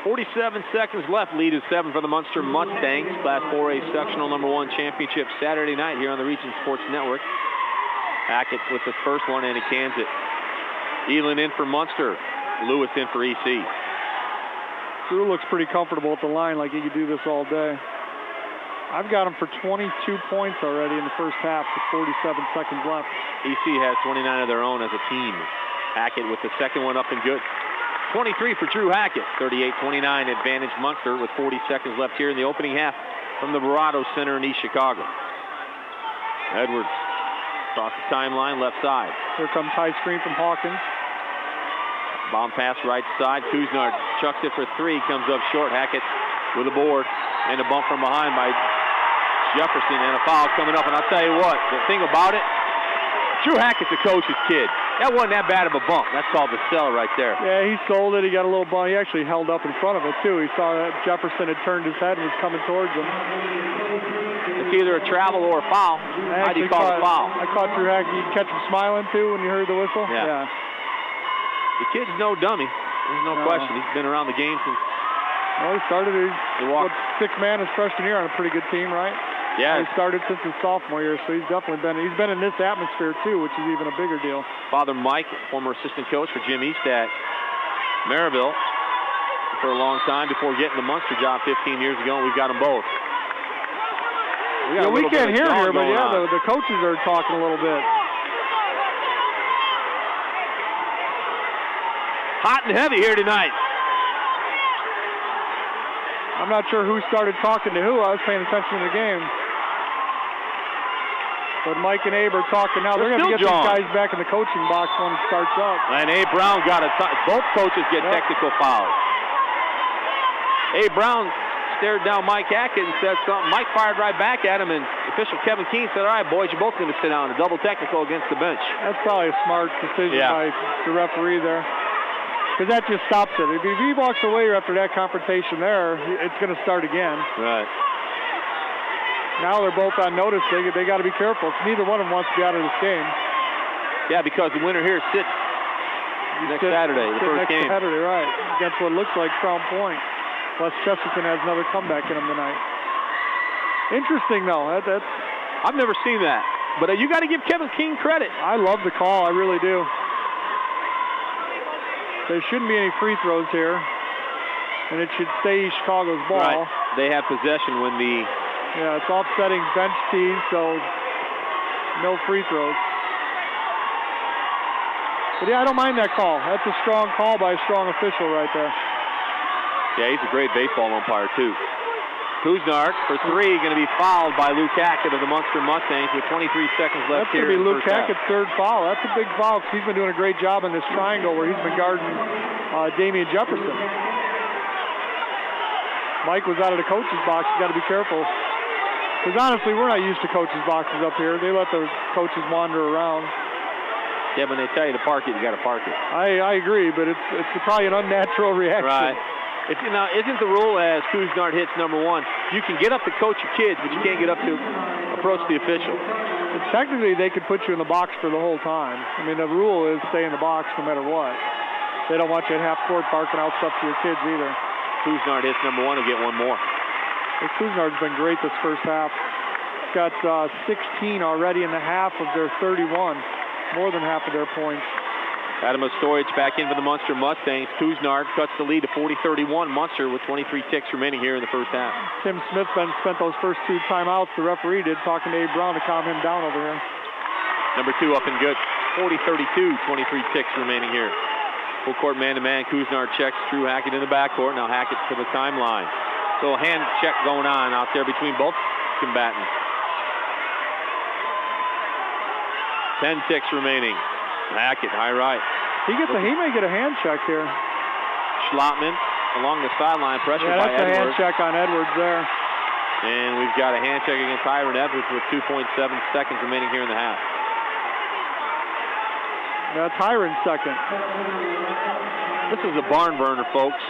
47 seconds left. Lead is 7 for the Munster Mustangs. Class 4A Sectional #1 championship Saturday night here on the Region Sports Network. Hackett with his first one, and he cans it. Elin in for Munster. Lewis in for EC. Drew looks pretty comfortable at the line, like he could do this all day. I've got him for 22 points already in the first half with 47 seconds left. EC has 29 of their own as a team. Hackett with the second one up and good. 23 for Drew Hackett. 38-29 advantage Munster with 40 seconds left here in the opening half from the Barado Center in East Chicago. Edwards across the timeline, left side. Here comes high screen from Hawkins. Bomb pass right side. Kuznard chucks it for 3. Comes up short. Hackett with a board and a bump from behind by Jefferson, and a foul coming up. And I'll tell you what, the thing about it, Drew Hackett's a coach's kid. That wasn't that bad of a bump. That's called the sell right there. Yeah, he sold it. He got a little bump. He actually held up in front of it, too. He saw that Jefferson had turned his head and was coming towards him. It's either a travel or a foul. How do you call a foul? I caught Drew Hackett. You catch him smiling, too, when you heard the whistle? Yeah. The kid's no dummy. There's no question. He's been around the game since... Well, he started. He walked 6 man his freshman year on a pretty good team, right? Yeah. He started since his sophomore year, so he's definitely been in this atmosphere too, which is even a bigger deal. Father Mike, former assistant coach for Jim East at Maryville for a long time before getting the Munster job 15 years ago, and we've got them both. We can't hear here, but yeah, the coaches are talking a little bit. Hot and heavy here tonight. I'm not sure who started talking to who. I was paying attention to the game. But Mike and Abe are talking now. They're going to get these guys back in the coaching box when it starts up. And Abe Brown got both coaches get technical fouls. Abe Brown stared down Mike Hackett and said something. Mike fired right back at him, and official Kevin Keene said, all right, boys, you're both going to sit down. A double technical against the bench. That's probably a smart decision by the referee there. Because that just stops it. If he walks away after that confrontation there, it's going to start again. Right. Now they're both on notice. They got to be careful. Neither one of them wants to be out of this game. Yeah, because the winner here sits next Saturday, the first game. Next Saturday, right. That's what it looks like, Crown Point. Plus Chesterton has another comeback in him tonight. Interesting, though. I've never seen that. But you got to give Kevin Keene credit. I love the call. I really do. There shouldn't be any free throws here, and it should stay Chicago's ball. Right. They have possession when the... Yeah, it's offsetting bench tees, so no free throws. But yeah, I don't mind that call. That's a strong call by a strong official right there. Yeah, he's a great baseball umpire, too. Kuznard for 3, going to be fouled by Luke Hackett of the Munster Mustangs with 23 seconds left here. That's going to be Luke Hackett's third foul. That's a big foul because he's been doing a great job in this triangle where he's been guarding Damian Jefferson. Mike was out of the coach's box. You got to be careful. Because honestly, we're not used to coaches' boxes up here. They let the coaches wander around. Yeah, when they tell you to park it, you got to park it. I agree, but it's probably an unnatural reaction. Right. Now, isn't the rule as Kuznard hits number 1, you can get up to coach your kids, but you can't get up to approach the official? But technically, they could put you in the box for the whole time. I mean, the rule is stay in the box no matter what. They don't want you at half court barking out stuff to your kids either. Kuznard hits number 1 to get one more. Kuznard's been great this first half. He's got 16 already in the half of their 31, more than half of their points. Adam Ostorich back in for the Munster Mustangs. Kuznard cuts the lead to 40-31. Munster with 23 ticks remaining here in the first half. Tim Smith spent those first 2 timeouts, the referee did, talking to Abe Brown to calm him down over here. Number 2 up and good. 40-32, 23 ticks remaining here. Full court man-to-man. Kuznard checks Drew Hackett in the backcourt. Now Hackett to the timeline. Little hand check going on out there between both combatants. 10 ticks remaining. Hackett, high right. He may get a hand check here. Schlottman along the sideline, pressure by Edwards. Yeah, that's a hand check on Edwards there. And we've got a hand check against Hiram Edwards with 2.7 seconds remaining here in the half. That's Hiram's second. This is a barn burner, folks.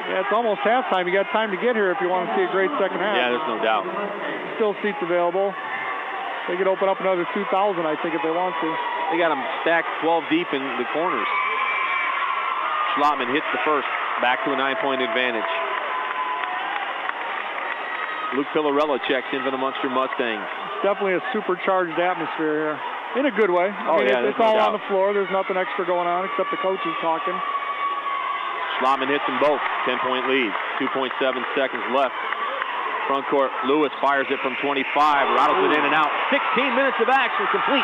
Yeah, it's almost halftime. You got time to get here if you want to see a great second half. Yeah, there's no doubt. Still seats available. They could open up another 2,000, I think, if they want to. They got them stacked 12 deep in the corners. Schlottman hits the first, back to a 9-point advantage. Luke Pillarella checks in for the Munster Mustangs. It's definitely a supercharged atmosphere here. In a good way. I mean, yeah, it's all on the floor. There's nothing extra going on except the coaches talking. Schlottman hits them both. 10-point lead. 2.7 seconds left. Front court, Lewis fires it from 25. Rattles it in and out. 16 minutes of action complete.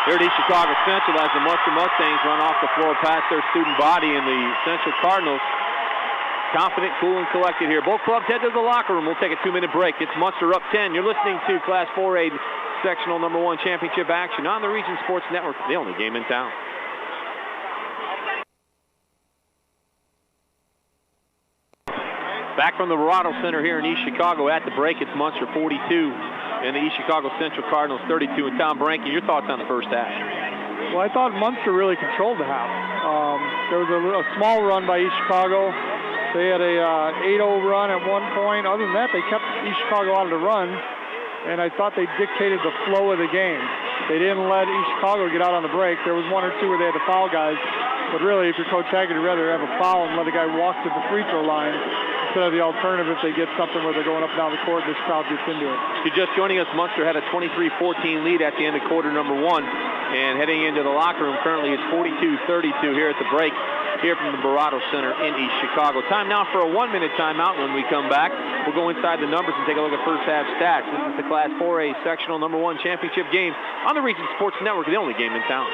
Here at East Chicago Central as the Munster Mustangs run off the floor past their student body, and the Central Cardinals confident, cool, and collected here. Both clubs head to the locker room. We'll take a 2-minute break. It's Munster up 10. You're listening to Class 4A Sectional number 1 championship action on the Region Sports Network, the only game in town. Back from the Verado Center here in East Chicago at the break. It's Munster 42 and the East Chicago Central Cardinals 32. And Tom Brankin, your thoughts on the first half? Well, I thought Munster really controlled the half. There was a small run by East Chicago. They had a 8-0 run at one point. Other than that, they kept East Chicago out of the run, and I thought they dictated the flow of the game. They didn't let East Chicago get out on the break. There was one or two where they had to foul guys, but really, if you're Coach Haggard, you'd rather have a foul and let a guy walk to the free throw line instead of the alternative if they get something where they're going up and down the court and this crowd gets into it. If you're just joining us, Munster had a 23-14 lead at the end of quarter number 1, and heading into the locker room currently it's 42-32 here at the break here from the Verado Center in East Chicago. Time now for a 1-minute timeout. When we come back, we'll go inside the numbers and take a look at first half stats. This is the Class 4A Sectional number 1 championship game on the Region Sports Network, the only game in town.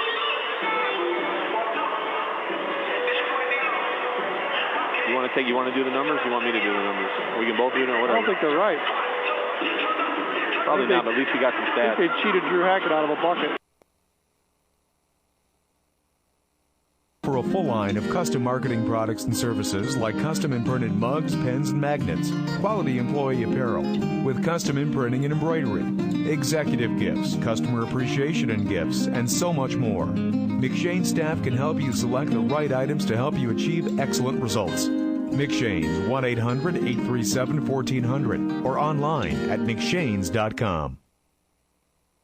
You want to do the numbers? You want me to do the numbers? We can both do it or whatever. I don't think they're right. Probably not, but at least we got some stats. I think they cheated Drew Hackett out of a bucket. For a full line of custom marketing products and services like custom imprinted mugs, pens, and magnets, quality employee apparel with custom imprinting and embroidery, executive gifts, customer appreciation and gifts, and so much more. McShane staff can help you select the right items to help you achieve excellent results. McShane's 1-800-837-1400 or online at McShanes.com.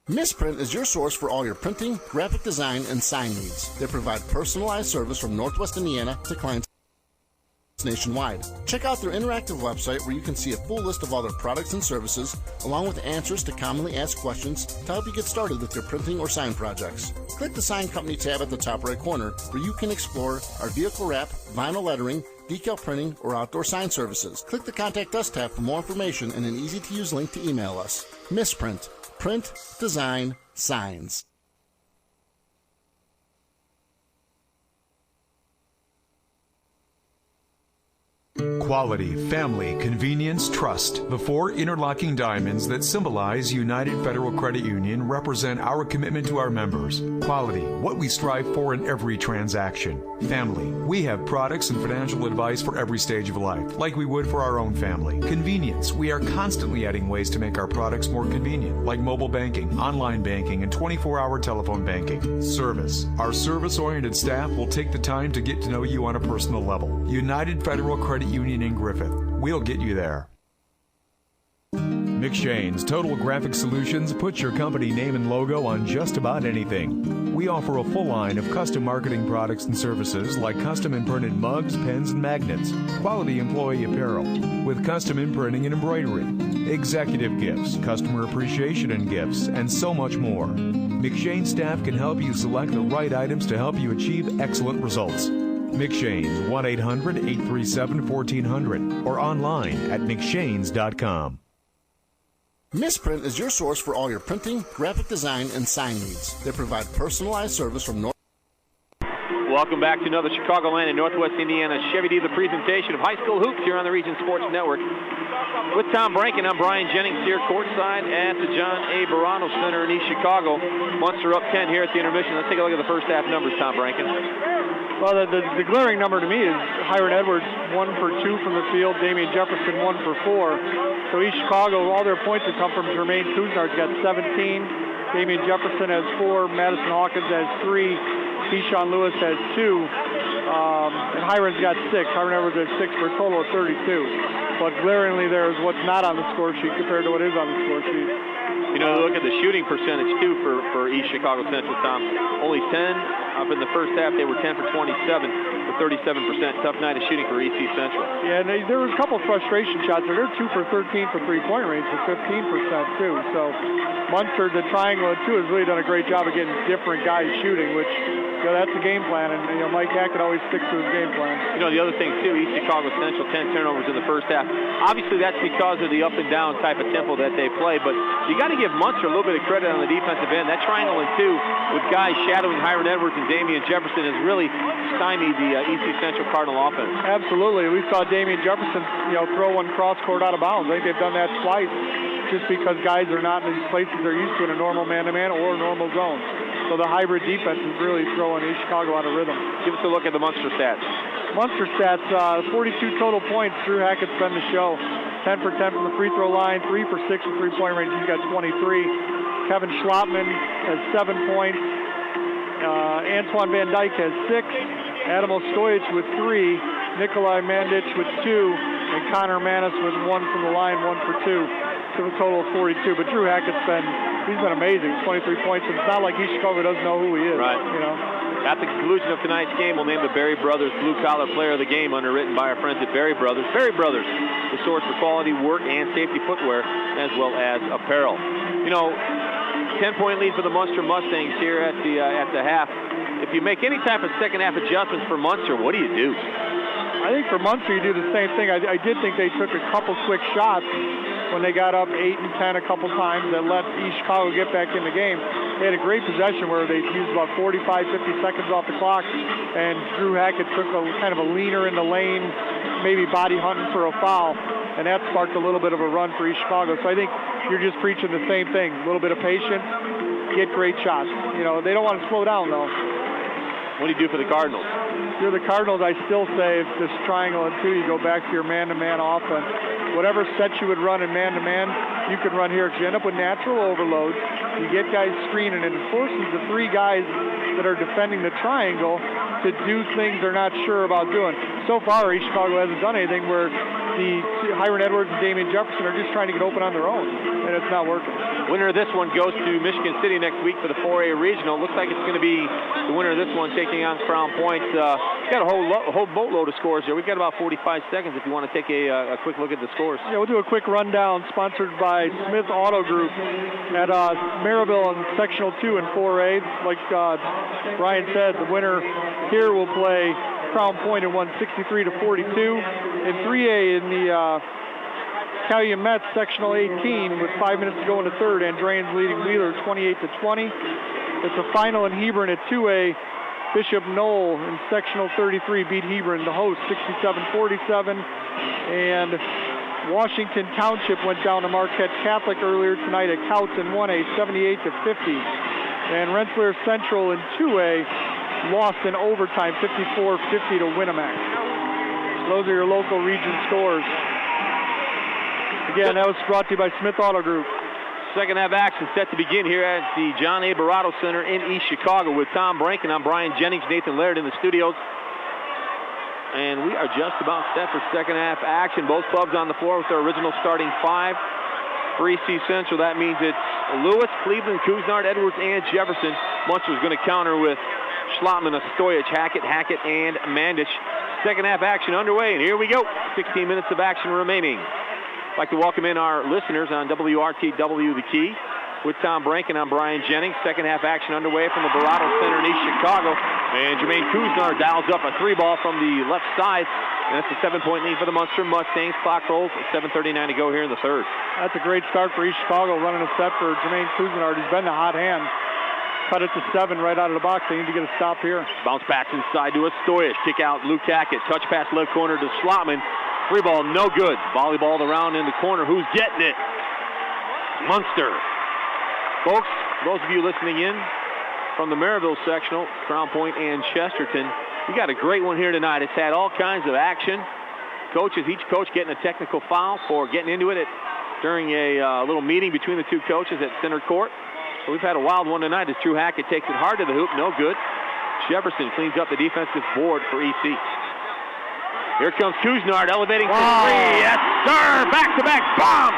Misprint is your source for all your printing, graphic design, and sign needs. They provide personalized service from Northwest Indiana to clients nationwide. Check out their interactive website where you can see a full list of all their products and services, along with answers to commonly asked questions to help you get started with your printing or sign projects. Click the Sign Company tab at the top right corner where you can explore our vehicle wrap, vinyl lettering, decal printing, or outdoor sign services. Click the Contact Us tab for more information and an easy-to-use link to email us. Misprint. Print, design, signs. Quality, family, convenience, trust. The 4 interlocking diamonds that symbolize United Federal Credit Union represent our commitment to our members. Quality, what we strive for in every transaction. Family, we have products and financial advice for every stage of life, like we would for our own family. Convenience, we are constantly adding ways to make our products more convenient, like mobile banking, online banking, and 24-hour telephone banking. Service, our service-oriented staff will take the time to get to know you on a personal level. United Federal Credit Union in Griffith. We'll get you there. McShane's Total Graphic Solutions puts your company name and logo on just about anything. We offer a full line of custom marketing products and services like custom imprinted mugs, pens, and magnets, quality employee apparel with custom imprinting and embroidery, executive gifts, customer appreciation and gifts, and so much more. McShane staff can help you select the right items to help you achieve excellent results. McShane's 1-800-837-1400 or online at McShanes.com. Misprint is your source for all your printing, graphic design, and sign needs. They provide personalized service from Welcome back to another Chicagoland and Northwest Indiana Chevy dealer presentation of high school hoops here on the Region Sports Network. With Tom Branken, I'm Brian Jennings here courtside at the John A. Barano Center in East Chicago. Munster up 10 here at the intermission. Let's take a look at the first half numbers, Tom Branken. Well, the glaring number to me is Hiram Edwards 1 for 2 from the field, Damian Jefferson 1 for 4. So East Chicago, all their points have come from Jermaine Kuznar's got 17. Damian Jefferson has 4, Madison Hawkins has 3. Keyshawn Lewis has 2, and Hiram's got 6. Hiram Edwards has 6 for a total of 32. But glaringly, there is what's not on the score sheet compared to what is on the score sheet. You know, look at the shooting percentage, too, for East Chicago Central, Tom. Only 10 up in the first half. They were 10 for 27 for 37%. Tough night of shooting for EC Central. Yeah, and there was a couple of frustration shots there. They're 2 for 13 for three-point range for 15%, too. So Munster, the triangle, too, has really done a great job of getting different guys shooting, which, you know, that's the game plan. And, you know, Mike Hackett always sticks to his game plan. You know, the other thing, too, East Chicago Central, 10 turnovers in the first half. Obviously, that's because of the up-and-down type of tempo that they play, but you got to give Munster a little bit of credit on the defensive end. That triangle and 2 with guys shadowing Hiram Edwards and Damian Jefferson has really stymied the EC Central Cardinal offense. Absolutely. We saw Damian Jefferson, you know, throw one cross-court out of bounds. I think they've done that twice just because guys are not in these places they're used to in a normal man-to-man or normal zone. So the hybrid defense is really throwing East Chicago out of rhythm. Give us a look at the Munster stats. Munster stats, 42 total points. Drew Hackett's been the show. 10 for 10 from the free throw line, 3 for 6 from three-point range. He's got 23. Kevin Schlotman has 7 points. Antoine Van Dyke has 6. Adam Ostojic with 3. Nikolai Mandic with 2. And Connor Manis with 1 from the line, 1 for 2. To a total of 42. But Drew Hackett's he's been amazing. 23 points. And it's not like East Chicago doesn't know who he is. Right. You know. At the conclusion of tonight's game, we'll name the Berry Brothers Blue Collar Player of the Game, underwritten by our friends at Berry Brothers. Berry Brothers, the source for quality work and safety footwear, as well as apparel. You know, 10-point lead for the Munster Mustangs here at the half. If you make any type of second half adjustments for Munster, what do you do? I think for Munster, you do the same thing. I did think they took a couple quick shots when they got up 8 and 10 a couple times that let East Chicago get back in the game. They had a great possession where they used about 45, 50 seconds off the clock, and Drew Hackett took a kind of a leaner in the lane, maybe body hunting for a foul, and that sparked a little bit of a run for East Chicago. So I think you're just preaching the same thing, a little bit of patience, get great shots. You know, they don't want to slow down, though. What do you do for the Cardinals? If you're the Cardinals, I still say if this triangle and 2, you go back to your man-to-man offense. Whatever set you would run in man-to-man, you can run here. Because you end up with natural overloads. You get guys screening, and it forces the 3 guys that are defending the triangle to do things they're not sure about doing. So far, East Chicago hasn't done anything where the Hiram Edwards and Damian Jefferson are just trying to get open on their own, and it's not working. Winner of this one goes to Michigan City next week for the 4A Regional. Looks like it's going to be the winner of this one taking on Crown Point. We've got a whole boatload of scores here. We've got about 45 seconds if you want to take a quick look at the scores. Yeah, we'll do a quick rundown, sponsored by Smith Auto Group at Maryville and Sectional 2 and 4A. Like Brian said, the winner here will play Crown Point and won 63-42. In 3A in the Calumet Mets Sectional 18 with 5 minutes to go in the third. Andreans leading Wheeler 28-20. It's a final in Hebron at 2A. Bishop Knoll in Sectional 33 beat Hebron, the host, 67-47. And Washington Township went down to Marquette Catholic earlier tonight at Coughton 1A, 78-50. And Rensselaer Central in 2A lost in overtime, 54-50 to Winnemac. Those are your local region scores. Again, that was brought to you by Smith Auto Group. Second half action set to begin here at the John A. Barano Center in East Chicago with Tom Branken. I'm Brian Jennings, Nathan Laird in the studios. And we are just about set for second half action. Both clubs on the floor with their original starting 5. For EC Central, that means it's Lewis, Cleveland, Kuznard, Edwards, and Jefferson. Munster's going to counter with Schlotman, Ostojic, Hackett, and Mandic. Second half action underway, and here we go. 16 minutes of action remaining. I'd like to welcome in our listeners on WRTW The Key. With Tom Branken, I'm Brian Jennings. Second half action underway from the Barano Center in East Chicago. And Jermaine Kuznard dials up a 3-ball from the left side. And that's a 7-point lead for the Munster Mustangs. Clock rolls, 7:39 to go here in the third. That's a great start for East Chicago, running a set for Jermaine Kuznard. He's been the hot hand. cut it to 7 right out of the box. They need to get a stop here. Bounce pass inside to a Stoyich. Kick out Luke Hackett. Touch pass left corner to Slotman. Free ball, no good. Volleyball around in the corner. Who's getting it? Munster. Folks, those of you listening in from the Maryville sectional, Crown Point and Chesterton, we got a great one here tonight. It's had all kinds of action. Coaches, each coach getting a technical foul for getting into it during a little meeting between the two coaches at center court. So we've had a wild one tonight as Drew Hackett takes it hard to the hoop. No good. Jefferson cleans up the defensive board for EC. Here comes Kuznard elevating for three. Yes, sir. Back-to-back bomb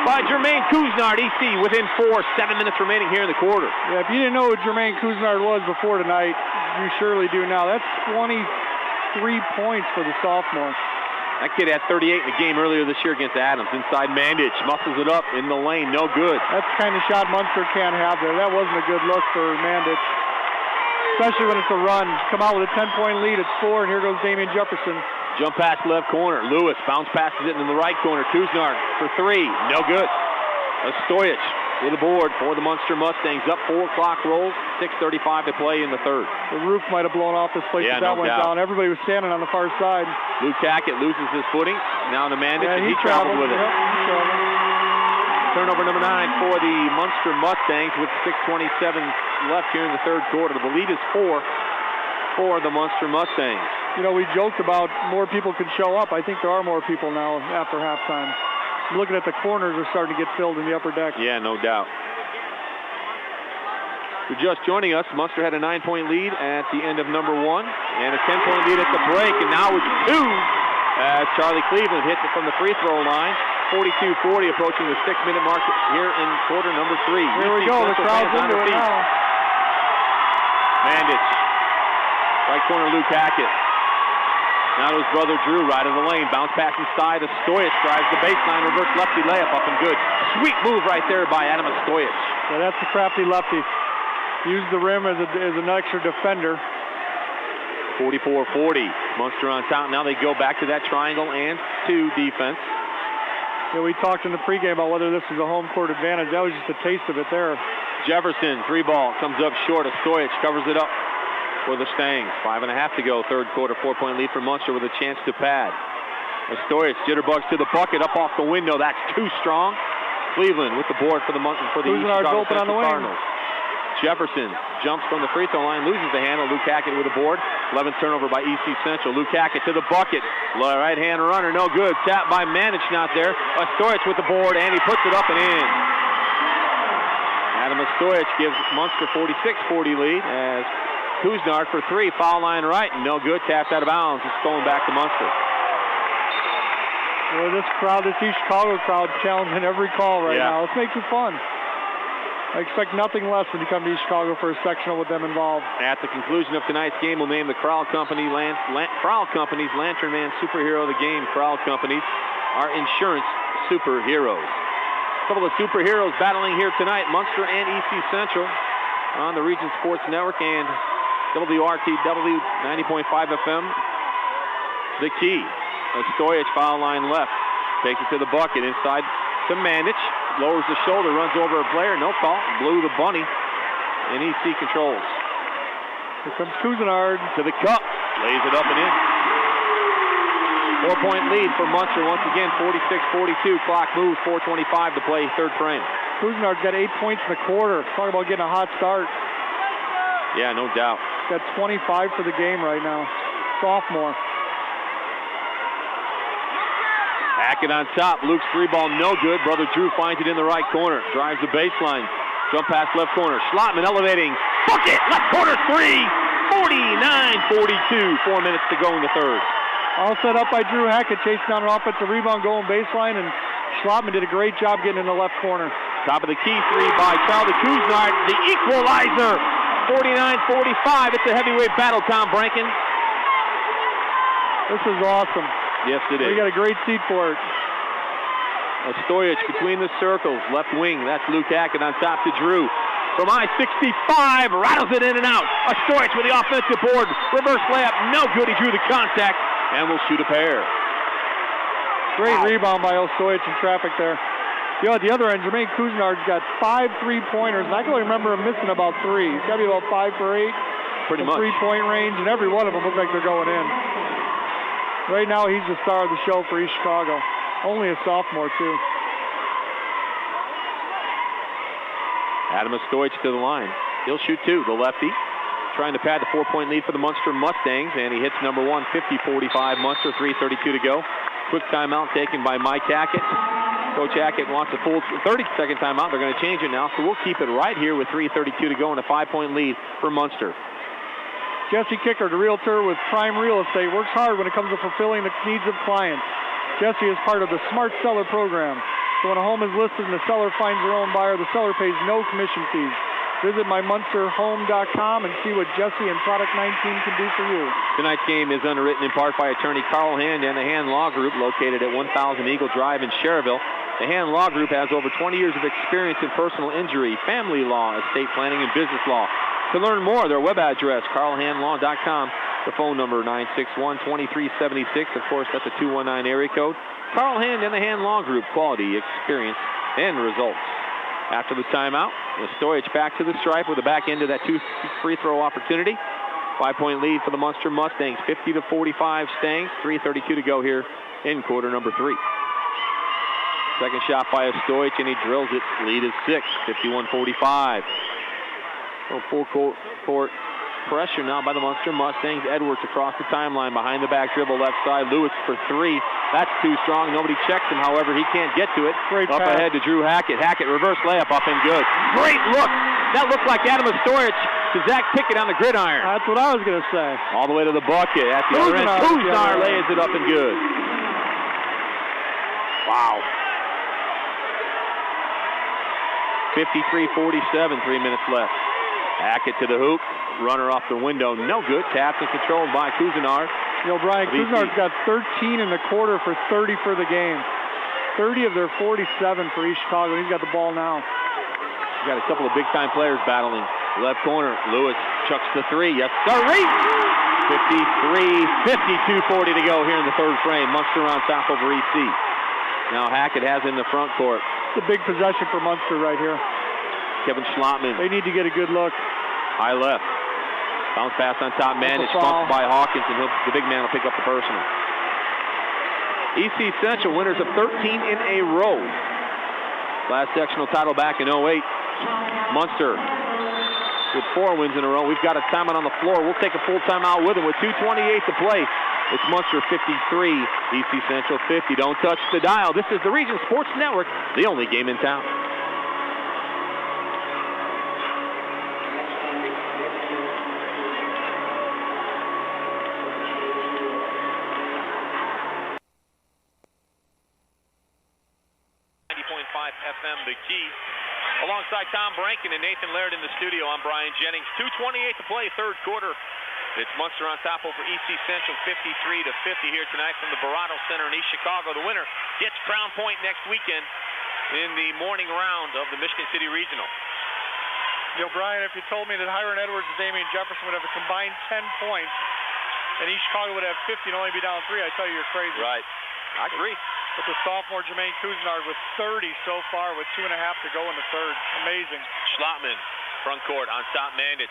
by Jermaine Kuznard. EC within 7 minutes remaining here in the quarter. Yeah, if you didn't know who Jermaine Kuznard was before tonight, you surely do now. That's 23 points for the sophomore. That kid had 38 in the game earlier this year against Adams. Inside Mandich, muscles it up in the lane, no good. That's the kind of shot Munster can't have there. That wasn't a good look for Mandich, especially when it's a run. Come out with a 10-point lead, it's 4, and here goes Damian Jefferson. Jump pass left corner. Lewis bounce passes it in the right corner. Kuznard for 3, no good. Stoyich with the board for the Munster Mustangs. Up 4 o'clock rolls, 6:35 to play in the third. The roof might have blown off this place if that went down. Everybody was standing on the far side. Luke Hackett loses his footing. Now to Mandich, and he traveled with it. Yep, he traveled. Turnover number 9 for the Munster Mustangs with 6:27 left here in the third quarter. The lead is 4 for the Munster Mustangs. You know, we joked about more people could show up. I think there are more people now after halftime. I'm looking at the corners are starting to get filled in the upper deck. Yeah, no doubt. If you're just joining us, Munster had a 9-point lead at the end of number 1 and a 10-point lead at the break, and now it's 2 as Charlie Cleveland hits it from the free throw line. 42-40 approaching the 6-minute mark here in quarter number 3. Here we go. The crowd's into it now. Mandich. Right corner, Luke Hackett. Now to his brother Drew, right in the lane. Bounce pass inside. Stoyich drives the baseline. Reverse lefty layup up and good. Sweet move right there by Adam Stoyich. Yeah, that's the crafty lefty. Use the rim as an extra defender. 44-40. Munster on top. Now they go back to that triangle and 2 defense. Yeah, we talked in the pregame about whether this was a home court advantage. That was just a taste of it there. Jefferson, 3 ball, comes up short. Stoyich covers it up for the Stangs. 5.5 to go. Third quarter, 4-point lead for Munster with a chance to pad. Stoyich jitterbugs to the bucket, up off the window. That's too strong. Cleveland with the board for the Chicago Central Cardinals. Jefferson jumps from the free throw line, loses the handle. Luke Hackett with the board. 11th turnover by EC Central. Luke Hackett to the bucket. Right-hand runner, no good. Tap by Mandich, not there. Stoyich with the board, and he puts it up and in. Adam Stoyich gives Munster 46-40 lead as Kuznard for 3. Foul line right, no good. Tapped out of bounds. It's going back to Munster. Well, this crowd, this East Chicago crowd, challenging every call right now. Let's make it fun. I expect nothing less when you come to East Chicago for a sectional with them involved. At the conclusion of tonight's game, we'll name the Crowell Company's Lantern Man Superhero of the game. Crowell Companies are insurance superheroes. A couple of superheroes battling here tonight, Munster and EC Central on the Region Sports Network and WRTW 90.5 FM. The key. Stoyich foul line left. Takes it to the bucket inside to Mandich. Lowers the shoulder, runs over a player. No call. Blew the bunny. And EC controls. Here comes Kuznard. To the cup. Lays it up and in. 4-point lead for Munster once again. 46-42. Clock moves. 4:25 to play third frame. Kuznard's got 8 points in the quarter. Talk about getting a hot start. Yeah, no doubt. Got 25 for the game right now. Sophomore. Hackett on top. Luke's 3 ball, no good. Brother Drew finds it in the right corner. Drives the baseline. Jump pass left corner. Schlotman elevating. Bucket! Left corner 3. 49-42. 4 minutes to go in the third. All set up by Drew Hackett, chasing down an offensive rebound, going baseline, and Schlotman did a great job getting in the left corner. Top of the key 3 by Charlie Kuznard. The equalizer. 49-45. It's a heavyweight battle, Tom Brankin. This is awesome. Yes, it is. We got a great seat for it. Stoyich between the circles, left wing. That's Luke Hackett on top to Drew. From I-65, rattles it in and out. Stoyich with the offensive board. Reverse layup, no good. He drew the contact and will shoot a pair. Great rebound by Stoyich in traffic there. the other end, Jermaine Cousinard's got 5 3-pointers, and I can only remember him missing about 3. He's got to be about 5 for 8. Pretty much. 3-point range, and every one of them look like they're going in. Right now, he's the star of the show for East Chicago. Only a sophomore, too. Adam Stoich to the line. He'll shoot 2, the lefty. Trying to pad the 4-point lead for the Munster Mustangs, and he hits number 1, 50-45 Munster, 3:32 to go. Quick timeout taken by Mike Hackett. Coach Hackett wants a full 30-second timeout. They're going to change it now, so we'll keep it right here with 3:32 to go and a 5-point lead for Munster. Jesse Kicker, the realtor with Prime Real Estate, works hard when it comes to fulfilling the needs of clients. Jesse is part of the Smart Seller program. So when a home is listed and the seller finds their own buyer, the seller pays no commission fees. Visit mymunsterhome.com and see what Jesse and Product 19 can do for you. Tonight's game is underwritten in part by attorney Carl Hand and the Hand Law Group, located at 1000 Eagle Drive in Cherville. The Hand Law Group has over 20 years of experience in personal injury, family law, estate planning, and business law. To learn more, their web address, carlhandlaw.com. The phone number, 961-2376. Of course, that's a 219 area code. Carl Hand and the Hand Law Group, quality, experience, and results. After the timeout, Stoich back to the stripe with the back end of that 2 free throw opportunity. 5-point lead for the Munster Mustangs, 50-45 Stangs, 3:32 to go here in quarter number 3. Second shot by Stoich, and he drills it. Lead is 6, 51-45. Full court pressure now by the Munster Mustangs. Edwards across the timeline, behind the back dribble, left side. Lewis for 3. That's too strong. Nobody checks him. However, he can't get to it. Great up pass. Ahead to Drew Hackett. Hackett reverse layup up and good. Great look. That looked like Adam Stoich to Zach Pickett on the gridiron. That's what I was going to say. All the way to the bucket at the other end. Cousinar lays it up and good. Wow. 53-47, 3 minutes left. Hackett to the hoop. Runner off the window. No good. Tapped and controlled by Cousinar. Brian, Cousinar's got 13 in the quarter for 30 for the game. 30 of their 47 for East Chicago. He's got the ball now. He's got a couple of big-time players battling. Left corner. Lewis chucks the 3. Yes, sir. 52-40 to go here in the third frame. Munster on top over EC. Now Hackett has in the front court. It's a big possession for Munster right here. Kevin Schlotman. They need to get a good look. High left. Bounce pass on top. Man, it's bumped by Hawkins, and the big man will pick up the personal. EC Central winners of 13 in a row. Last sectional title back in 08. Munster with 4 wins in a row. We've got a timeout on the floor. We'll take a full timeout with him with 2:28 to play. It's Munster 53, EC Central 50. Don't touch the dial. This is the Region Sports Network, the only game in town. FM, the key. Alongside Tom Brankin and Nathan Laird in the studio, I'm Brian Jennings. 2:28 to play, third quarter. It's Munster on top over EC Central, 53-50 here tonight from the Barato Center in East Chicago. The winner gets Crown Point next weekend in the morning round of the Michigan City Regional. Brian, if you told me that Hiram Edwards and Damian Jefferson would have a combined 10 points and East Chicago would have 50 and only be down 3, I'd tell you you're crazy. Right. I agree. But the sophomore Jermaine Cousinard with 30 so far with 2.5 to go in the third. Amazing. Schlotman, front court on top. Manich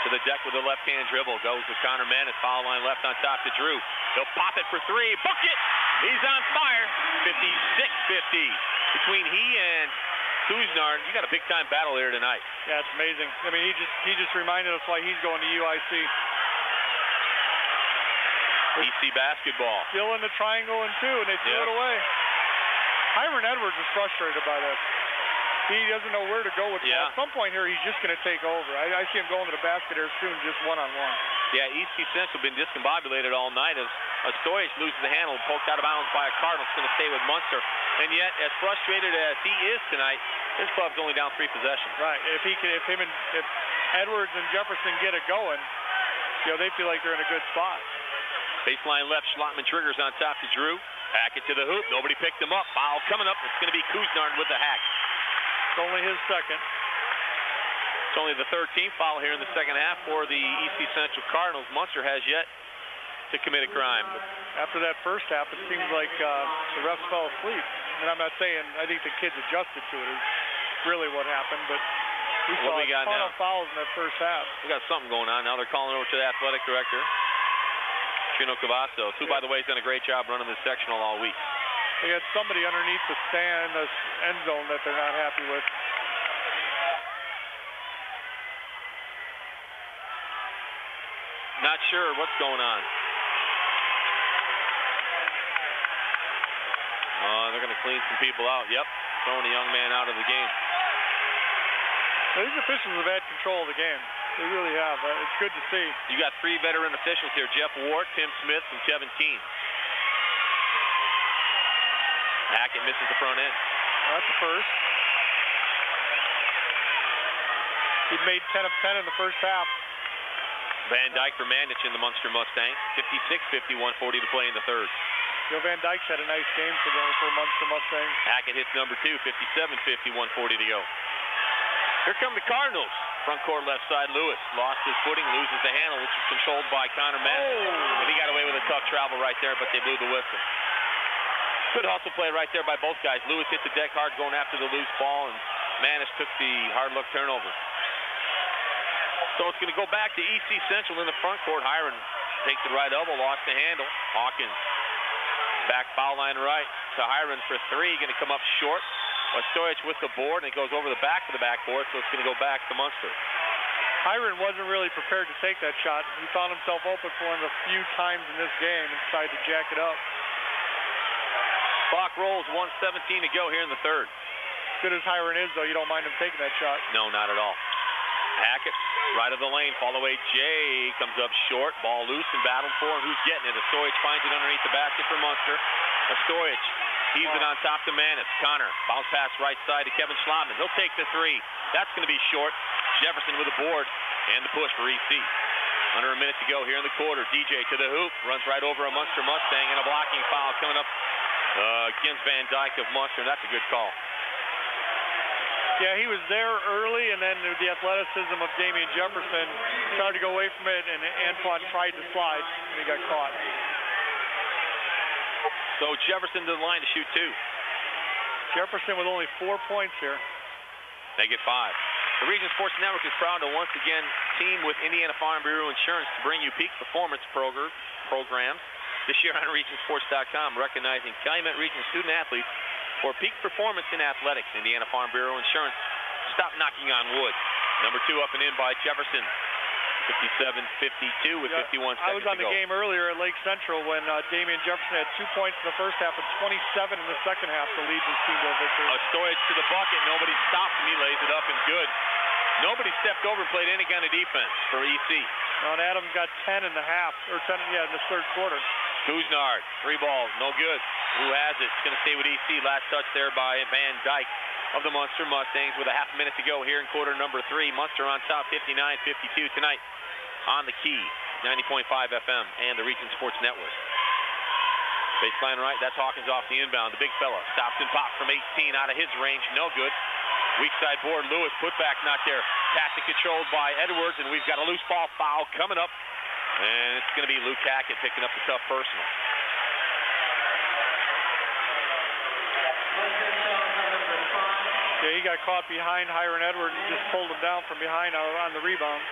to the deck with a left-hand dribble. Goes with Connor Manich. Foul line left on top to Drew. He'll pop it for 3. Book it! He's on fire. 56-50. Between he and Cousinard, you got a big-time battle here tonight. Yeah, it's amazing. I mean, he just reminded us why he's going to UIC. EC basketball. Still in the triangle and 2, and they threw it away. Hiram Edwards is frustrated by this. He doesn't know where to go with the ball. At some point here, he's just going to take over. I see him going to the basket here soon, just one-on-one. Yeah, EC Central been discombobulated all night as Stoich loses the handle, poked out of bounds by a Cardinal. It's going to stay with Munster. And yet, as frustrated as he is tonight, his club's only down 3 possessions. Right. If Edwards and Jefferson get it going, they feel like they're in a good spot. Baseline left, Schlotman triggers on top to Drew. Hackett to the hoop. Nobody picked him up. Foul coming up. It's going to be Cousinard with the hack. It's only his second. It's only the 13th foul here in the second half for the EC Central Cardinals. Munster has yet to commit a crime. After that first half, it seems like the refs fell asleep. And I'm not saying I think the kids adjusted to it is really what happened, but we saw a ton of fouls in that first half. We got something going on now. They're calling over to the athletic director, Chino Cavazos, who, by the way, has done a great job running the sectional all week. They had somebody underneath the stand, the end zone, that they're not happy with. Not sure what's going on. They're going to clean some people out. Yep, throwing a young man out of the game. Now, these officials have had control of the game. They really have. It's good to see. You got 3 veteran officials here: Jeff Ward, Tim Smith, and Kevin Keene. Hackett misses the front end. That's the first. He made 10 of 10 in the first half. Van Dyke for Mandich in the Munster Mustangs. 56-51, 40 to play in the third. Joe Van Dyke's had a nice game for Munster Mustangs. Hackett hits number 2, 57-51, 40 to go. Here come the Cardinals. Front court left side, Lewis lost his footing, loses the handle, which is controlled by Connor Madison. And he got away with a tough travel right there, but they blew the whistle. Good hustle play right there by both guys. Lewis hit the deck hard going after the loose ball, and Manis took the hard look turnover. So it's going to go back to EC Central in the front court. Hiron takes the right elbow, lost the handle. Hawkins back foul line right to Hiron for 3. Going to come up short. Stojic with the board, and it goes over the back of the backboard, so it's going to go back to Munster. Hiron wasn't really prepared to take that shot. He found himself open for him a few times in this game and decided to jack it up. Clock rolls, 1:17 to go here in the third. Good as Hiron is, though, you don't mind him taking that shot. No, not at all. Hackett, right of the lane, fall away. Jay comes up short, ball loose and battled for, and who's getting it? Stojic finds it underneath the basket for Munster. Stojic heaves it on top to Manis. Connor, bounce pass right side to Kevin Schlotman. He'll take the 3. That's going to be short. Jefferson with the board and the push for EC. Under a minute to go here in the quarter. DJ to the hoop, runs right over a Munster Mustang, and a blocking foul coming up against Van Dyke of Munster. That's a good call. Yeah, he was there early, and then the athleticism of Damian Jefferson tried to go away from it, and Antoine tried to slide, and he got caught. So Jefferson to the line to shoot 2. Jefferson with only 4 points here. They get 5. The Region Sports Network is proud to once again team with Indiana Farm Bureau Insurance to bring you peak performance programs. This year on RegionSports.com, recognizing Calumet Region student athletes for peak performance in athletics. Indiana Farm Bureau Insurance. Stop knocking on wood. Number 2 up and in by Jefferson. 57-52 with 51 seconds to go. I was on the game earlier at Lake Central when Damian Jefferson had 2 points in the first half and 27 in the second half to lead his team to a victory. Stojic to the bucket. Nobody stopped him. He lays it up and good. Nobody stepped over and played any kind of defense for EC. Now, and Adams got 10 in the half, or 10, in the third quarter. Kuznard, 3 balls, no good. Who has it? It's going to stay with EC. Last touch there by Van Dyke of the Munster Mustangs with a half a minute to go here in quarter number 3. Munster on top, 59-52 tonight on the Key, 90.5 FM and the Region Sports Network. Baseline right, that's Hawkins off the inbound. The big fella stops and pops from 18 out of his range, no good. Weak side board, Lewis, put back, not there. Pass controlled by Edwards, and we've got a loose ball foul coming up. And it's going to be Luke Hackett picking up the tough personal. Yeah, he got caught behind Hiron Edwards and just pulled him down from behind on the rebound.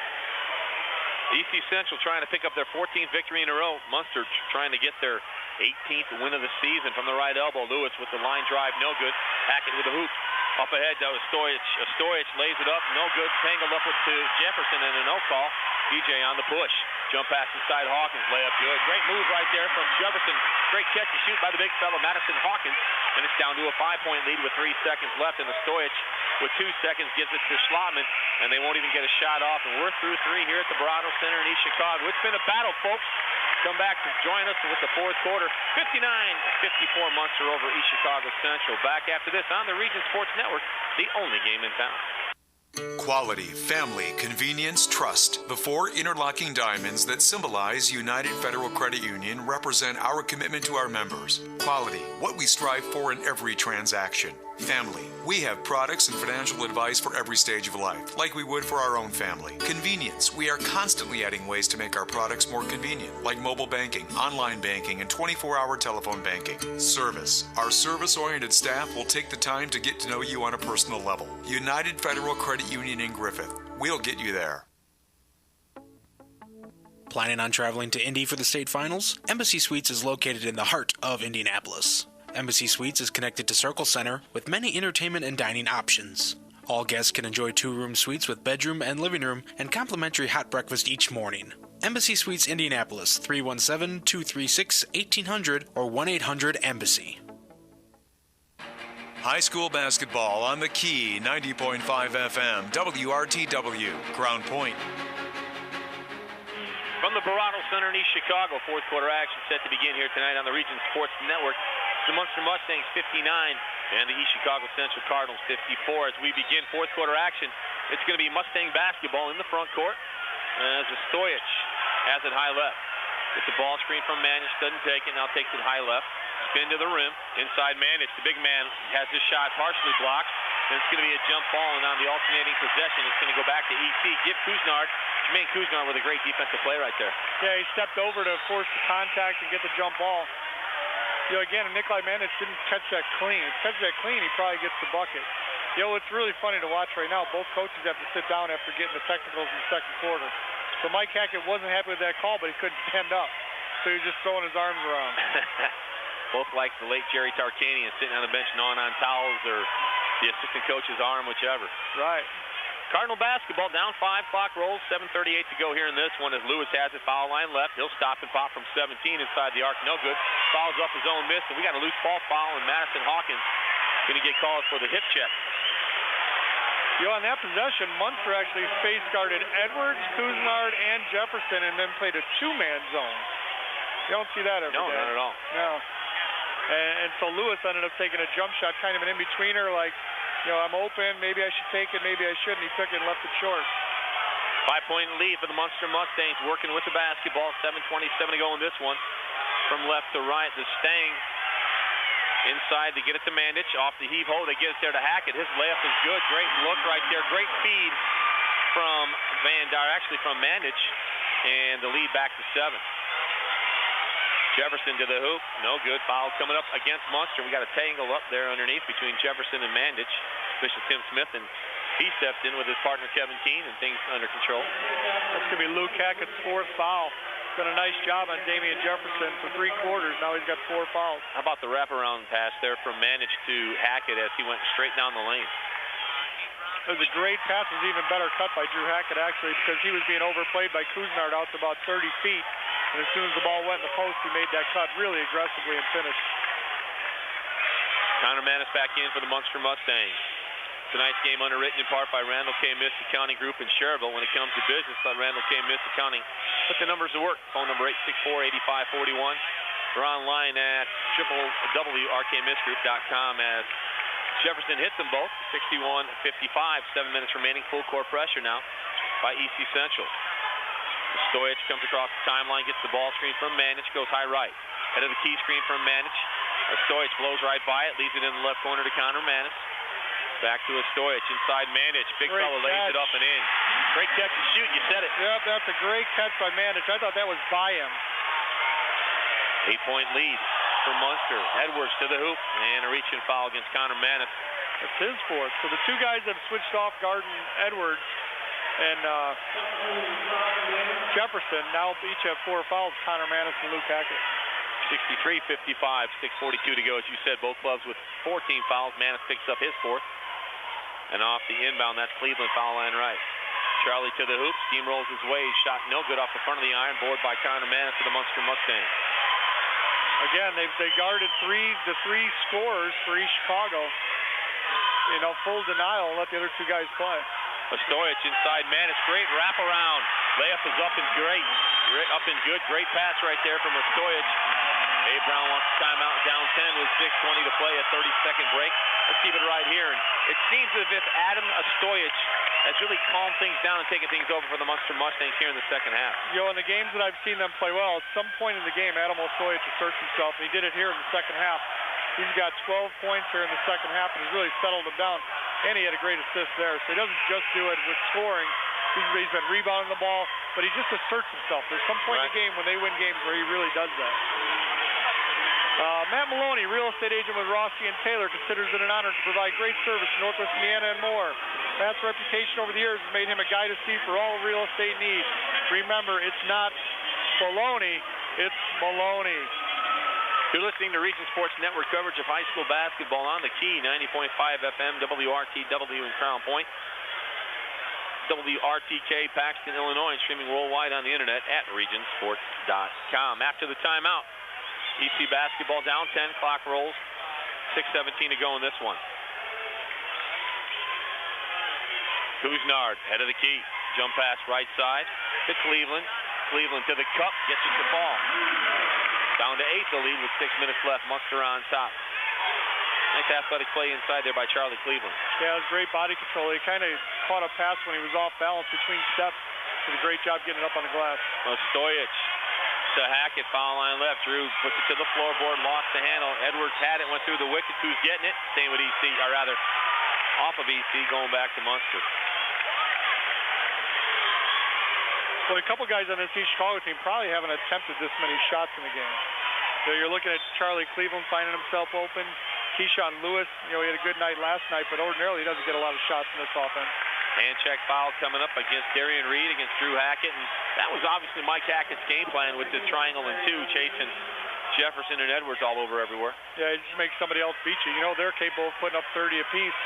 EC Central trying to pick up their 14th victory in a row. Munster trying to get their 18th win of the season from the right elbow. Lewis with the line drive, no good. Hackett with the hoop. Up ahead, that was Stojic. Stojic lays it up, no good. Tangled up to Jefferson and a no call. DJ on the push. Jump pass inside Hawkins, layup good. Great move right there from Jefferson. Great catch and shoot by the big fellow, Madison Hawkins. And it's down to a 5-point lead with 3 seconds left. And the Stojic with 2 seconds gives it to Schlotman. And they won't even get a shot off. And we're through 3 here at the Barado Center in East Chicago. It's been a battle, folks. Come back to join us with the fourth quarter. 59-54 Munster over East Chicago Central. Back after this on the Region Sports Network, the only game in town. Quality, family, convenience, trust. The 4 interlocking diamonds that symbolize United Federal Credit Union represent our commitment to our members. Quality, what we strive for in every transaction. Family. We have products and financial advice for every stage of life, like we would for our own family. Convenience. We are constantly adding ways to make our products more convenient, like mobile banking, online banking, and 24-hour telephone banking. Service. Our service-oriented staff will take the time to get to know you on a personal level. United Federal Credit Union in Griffith. We'll get you there. Planning on traveling to Indy for the state finals? Embassy Suites is located in the heart of Indianapolis. Embassy Suites is connected to Circle Center with many entertainment and dining options. All guests can enjoy 2-room suites with bedroom and living room and complimentary hot breakfast each morning. Embassy Suites Indianapolis, 317-236-1800 or 1-800-EMBASSY. High school basketball on the Key, 90.5 FM, WRTW, Crown Point. From the Barato Center in East Chicago, fourth quarter action set to begin here tonight on the Region Sports Network. The Munster Mustangs 59 and the East Chicago Central Cardinals 54. As we begin fourth quarter action, it's going to be Mustang basketball in the front court as Stojic has it high left. Gets the ball screen from Manic, doesn't take it, now takes it high left. Spin to the rim, inside Manic. The big man has his shot partially blocked. Then it's going to be a jump ball, and on the alternating possession, it's going to go back to EC. Give Kuznard. Jermaine Kuznard with a great defensive play right there. Yeah, he stepped over to force the contact and get the jump ball. You know, again, Nikolai Manic didn't catch that clean. If he catches that clean, he probably gets the bucket. You know, it's really funny to watch right now. Both coaches have to sit down after getting the technicals in the second quarter. So Mike Hackett wasn't happy with that call, but he couldn't stand up. So he was just throwing his arms around. Both like the late Jerry Tarkanian sitting on the bench gnawing on towels or the assistant coach's arm, whichever. Right. Cardinal basketball down 5, clock rolls, 7:38 to go here in this one as Lewis has it, foul line left. He'll stop and pop from 17 inside the arc, no good. Fouls up his own miss, and we got a loose ball foul, and Madison Hawkins going to get called for the hip check. You know, on that possession, Munster actually face guarded Edwards, Kuznard, and Jefferson, and then played a two-man zone. You don't see that every day. No, not at all. No. And so Lewis ended up taking a jump shot, kind of an in-betweener, like, you know, I'm open, maybe I should take it, maybe I shouldn't. He took it and left it short. 5-point lead for the Munster Mustangs, working with the basketball. 7:27 to go in this one. From left to right, the Stang inside to get it to Mandich. Off the heave hole, they get it there to Hackett. His layup is good. Great look right there. Great feed from from Mandich. And the lead back to 7. Jefferson to the hoop. No good. Foul coming up against Munster. We got a tangle up there underneath between Jefferson and Mandich. Official Tim Smith, and he stepped in with his partner Kevin Keene, and things under control. That's going to be Luke Hackett's 4th foul. Done a nice job on Damian Jefferson for 3 quarters. Now he's got 4 fouls. How about the wraparound pass there from Mandich to Hackett as he went straight down the lane? It was a great pass. It was even better cut by Drew Hackett, actually, because he was being overplayed by Kuznard out to about 30 feet. And as soon as the ball went in the post, he made that cut really aggressively and finished. Connor Manis back in for the Munster Mustangs. Tonight's game underwritten in part by Randall K. Miss Accounting Group in Cherville. When it comes to business, let Randall K. Miss Accounting put the numbers to work. Phone number 864-8541. Or online at www.rkmissgroup.com as Jefferson hits them both. 61-55. 7 minutes remaining. Full court pressure now by EC Central. Stojic comes across the timeline, gets the ball screen from Manic, goes high right. Head of the key screen from Manic. Stojic blows right by it, leaves it in the left corner to Connor Manis. Back to Stojic inside Manic. Big fella lays it up and in. Great catch and shoot, you said it. Yep, that's a great catch by Manic. I thought that was by him. 8-point lead for Munster. Edwards to the hoop, and a reach-in foul against Connor Manis. That's his 4th. So the 2 guys have switched off guarding Edwards and Jefferson now each have 4 fouls, Connor Manis and Luke Hackett. 63-55, 6:42 to go. As you said, both clubs with 14 fouls. Manis picks up his 4th. And off the inbound, that's Cleveland, foul line right. Charlie to the hoop, steamrolls his way. Shot no good off the front of the iron board by Connor Manis for the Munster Mustangs. Again, they guarded the three scorers for East Chicago. You know, full denial and let the other 2 guys play. Stojic inside Manis, great wraparound. Layup is up and great. Up and good. Great pass right there from Stojic. Abe Brown wants a timeout down 10 with 6:20 to play, a 30-second break. Let's keep it right here. And it seems as if Adam Stojic has really calmed things down and taken things over for the Munster Mustangs here in the second half. You know, in the games that I've seen them play well, at some point in the game, Adam Stojic asserts himself, and he did it here in the second half. He's got 12 points here in the second half and has really settled him down. And he had a great assist there. So he doesn't just do it with scoring. He's been rebounding the ball, but he just asserts himself. There's some point in the game when they win games where he really does that. Matt Maloney, real estate agent with Rossi and Taylor, considers it an honor to provide great service to Northwest Indiana and more. Matt's reputation over the years has made him a guy to see for all real estate needs. Remember, it's not baloney, it's Maloney. You're listening to Region Sports Network coverage of high school basketball on the Key, 90.5 FM, WRTW in Crown Point. WRTK, Paxton, Illinois, and streaming worldwide on the internet at regionsports.com. After the timeout, EC basketball down 10, clock rolls, 6:17 to go in this one. Couisnard, head of the key, jump pass right side to Cleveland. Cleveland to the cup, gets it to fall. Down to 8 the lead with 6 minutes left, Munster on top. Nice athletic play inside there by Charlie Cleveland. Yeah, it was great body control. He kind of caught a pass when he was off balance between steps. Did a great job getting it up on the glass. Stojic to Hackett, foul line left. Drew puts it to the floorboard, lost the handle. Edwards had it, went through the wickets. Who's getting it? Staying with EC, or rather, off of EC, going back to Munster. Well, a couple guys on this East Chicago team probably haven't attempted this many shots in the game. So you're looking at Charlie Cleveland finding himself open. Keyshawn Lewis, he had a good night last night, but ordinarily he doesn't get a lot of shots in this offense. Hand check foul coming up against Darian Reed, against Drew Hackett, and that was obviously Mike Hackett's game plan with this triangle and two, chasing Jefferson and Edwards all over everywhere. Yeah, you just make somebody else beat you. They're capable of putting up 30 apiece.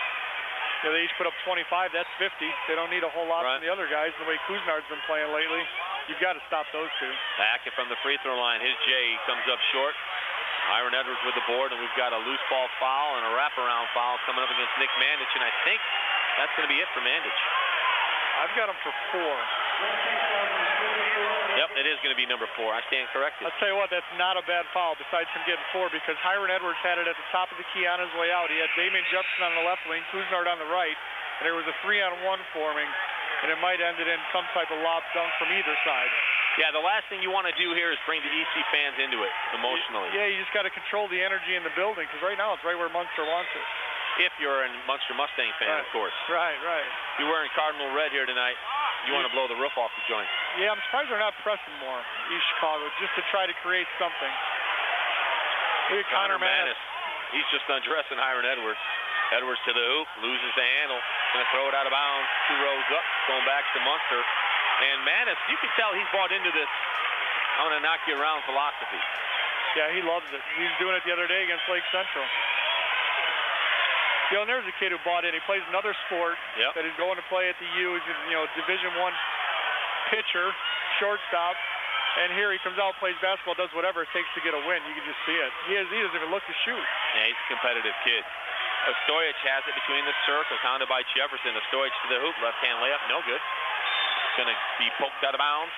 They each put up 25, that's 50. They don't need a whole lot from the other guys. The way Couisnard's been playing lately, you've got to stop those two. Hackett from the free throw line, his J comes up short. Hiram Edwards with the board, and we've got a loose ball foul and a wraparound foul coming up against Nick Mandich, and I think that's going to be it for Mandich. I've got him for 4. Yep, it is going to be number 4. I stand corrected. I'll tell you what, that's not a bad foul besides him getting 4, because Hiram Edwards had it at the top of the key on his way out. He had Damian Jefferson on the left wing, Couisnard on the right, and there was a 3-on-1 forming, and it might end it in some type of lob dunk from either side. Yeah, the last thing you want to do here is bring the EC fans into it emotionally. Yeah, you just got to control the energy in the building, because right now it's right where Munster wants it. If you're a Munster Mustang fan, of course. Right. You're wearing Cardinal red here tonight. You want to blow the roof off the joint. Yeah, I'm surprised they're not pressing more, East Chicago, just to try to create something. Look at Connor Manis. He's just undressing Hiram Edwards. Edwards to the hoop, loses the handle. Going to throw it out of bounds. 2 rows up, going back to Munster. And Manis, you can tell he's bought into this I'm going to knock you around philosophy. Yeah, he loves it. He was doing it the other day against Lake Central. And there's a kid who bought in. He plays another sport that he's going to play at the U. He's a Division I pitcher, shortstop. And here he comes out, plays basketball, does whatever it takes to get a win. You can just see it. He doesn't even look to shoot. Yeah, he's a competitive kid. Stojic has it between the circles, hounded by Jefferson. Stojic to the hoop, left-hand layup, no good. Going to be poked out of bounds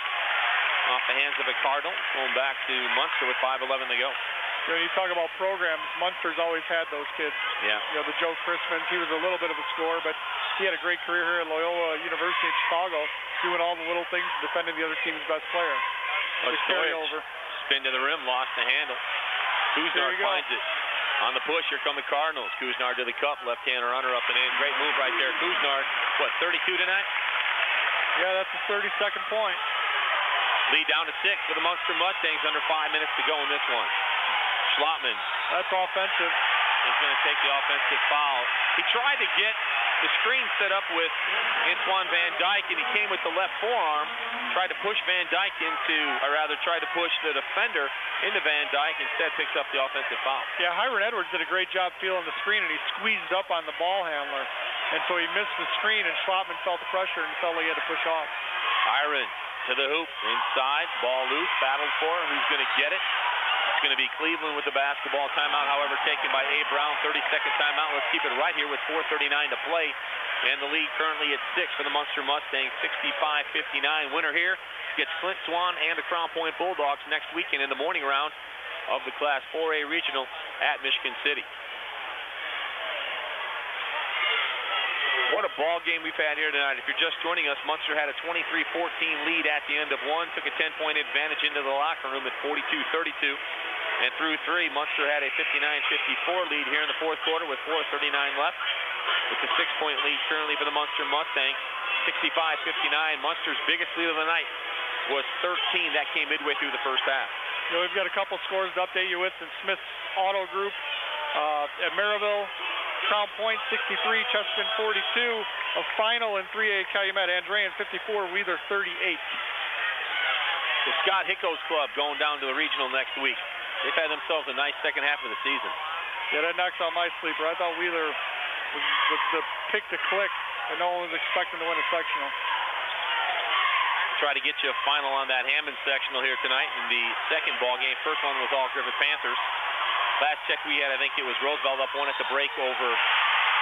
off the hands of a Cardinal. Going back to Munster with 5:11 to go. When you talk about programs, Munster's always had those kids. Yeah. The Joe Christmans, he was a little bit of a scorer, but he had a great career here at Loyola University in Chicago, doing all the little things, defending the other team's best player. Stojic, spin to the rim, lost the handle. Couisnard finds it. On the push, here come the Cardinals. Couisnard to the cup, left-hand runner up and in. Great move right there. Couisnard, 32 tonight? Yeah, that's his 32nd point. Lead down to 6 for the Munster Mustangs, under 5 minutes to go in this one. Schlotman. That's offensive. Is going to take the offensive foul. He tried to get the screen set up with Antoine Van Dyke, and he came with the left forearm, tried to push Van Dyke tried to push the defender into Van Dyke, instead picks up the offensive foul. Yeah, Hiram Edwards did a great job feeling the screen, and he squeezed up on the ball handler. And so he missed the screen, and Schlotman felt the pressure and felt like he had to push off. Hiram to the hoop, inside, ball loose, battled for it. Who's going to get it? It's going to be Cleveland with the basketball. Timeout, however, taken by Abe Brown. 30-second timeout. Let's keep it right here with 4:39 to play. And the lead currently at 6 for the Munster Mustangs, 65-59. Winner here gets Flint Swan and the Crown Point Bulldogs next weekend in the morning round of the Class 4A Regional at Michigan City. What a ball game we've had here tonight. If you're just joining us, Munster had a 23-14 lead at the end of one, took a 10-point advantage into the locker room at 42-32. And through three, Munster had a 59-54 lead here in the fourth quarter with 4:39 left. It's a 6-point lead currently for the Munster Mustangs. 65-59. Munster's biggest lead of the night was 13. That came midway through the first half. You know, we've got a couple scores to update you with in Smith's Auto Group. At Maryville, Crown Point 63, Chesterton 42. A final in 3A Calumet, Andrean 54, Wheeler 38. The Scott Hickos Club going down to the regional next week. They've had themselves a nice second half of the season. Yeah, that knocks out my sleeper. I thought Wheeler was the pick to click, and no one was expecting to win a sectional. Try to get you a final on that Hammond sectional here tonight in the second ball game. First one was all Griffith Panthers. Last check we had, I think it was Roosevelt up one at the break over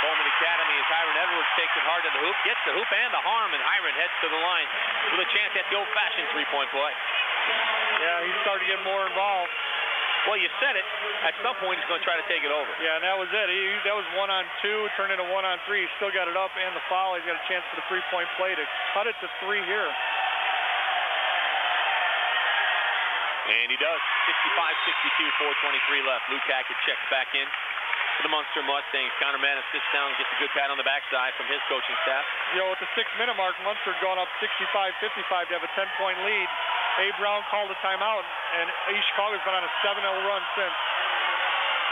Bowman Academy as Hiram Edwards takes it hard to the hoop, gets the hoop and the harm, and Hiram heads to the line with a chance at the old-fashioned three-point play. Yeah, he's starting to get more involved. Well, you said it. At some point, he's going to try to take it over. Yeah, and that was it. That was 1-on-2, turned into 1-on-3. He still got it up and the foul. He's got a chance for the three-point play to cut it to 3 here. And he does. 65-62, 4:23 left. Luke Hackett checks back in for the Munster Mustangs. Connor Madden sits down and gets a good pat on the backside from his coaching staff. You know, at the 6-minute mark, Munster had gone up 65-55 to have a 10-point lead. A. Brown called a timeout, and East Chicago's been on a 7-0 run since.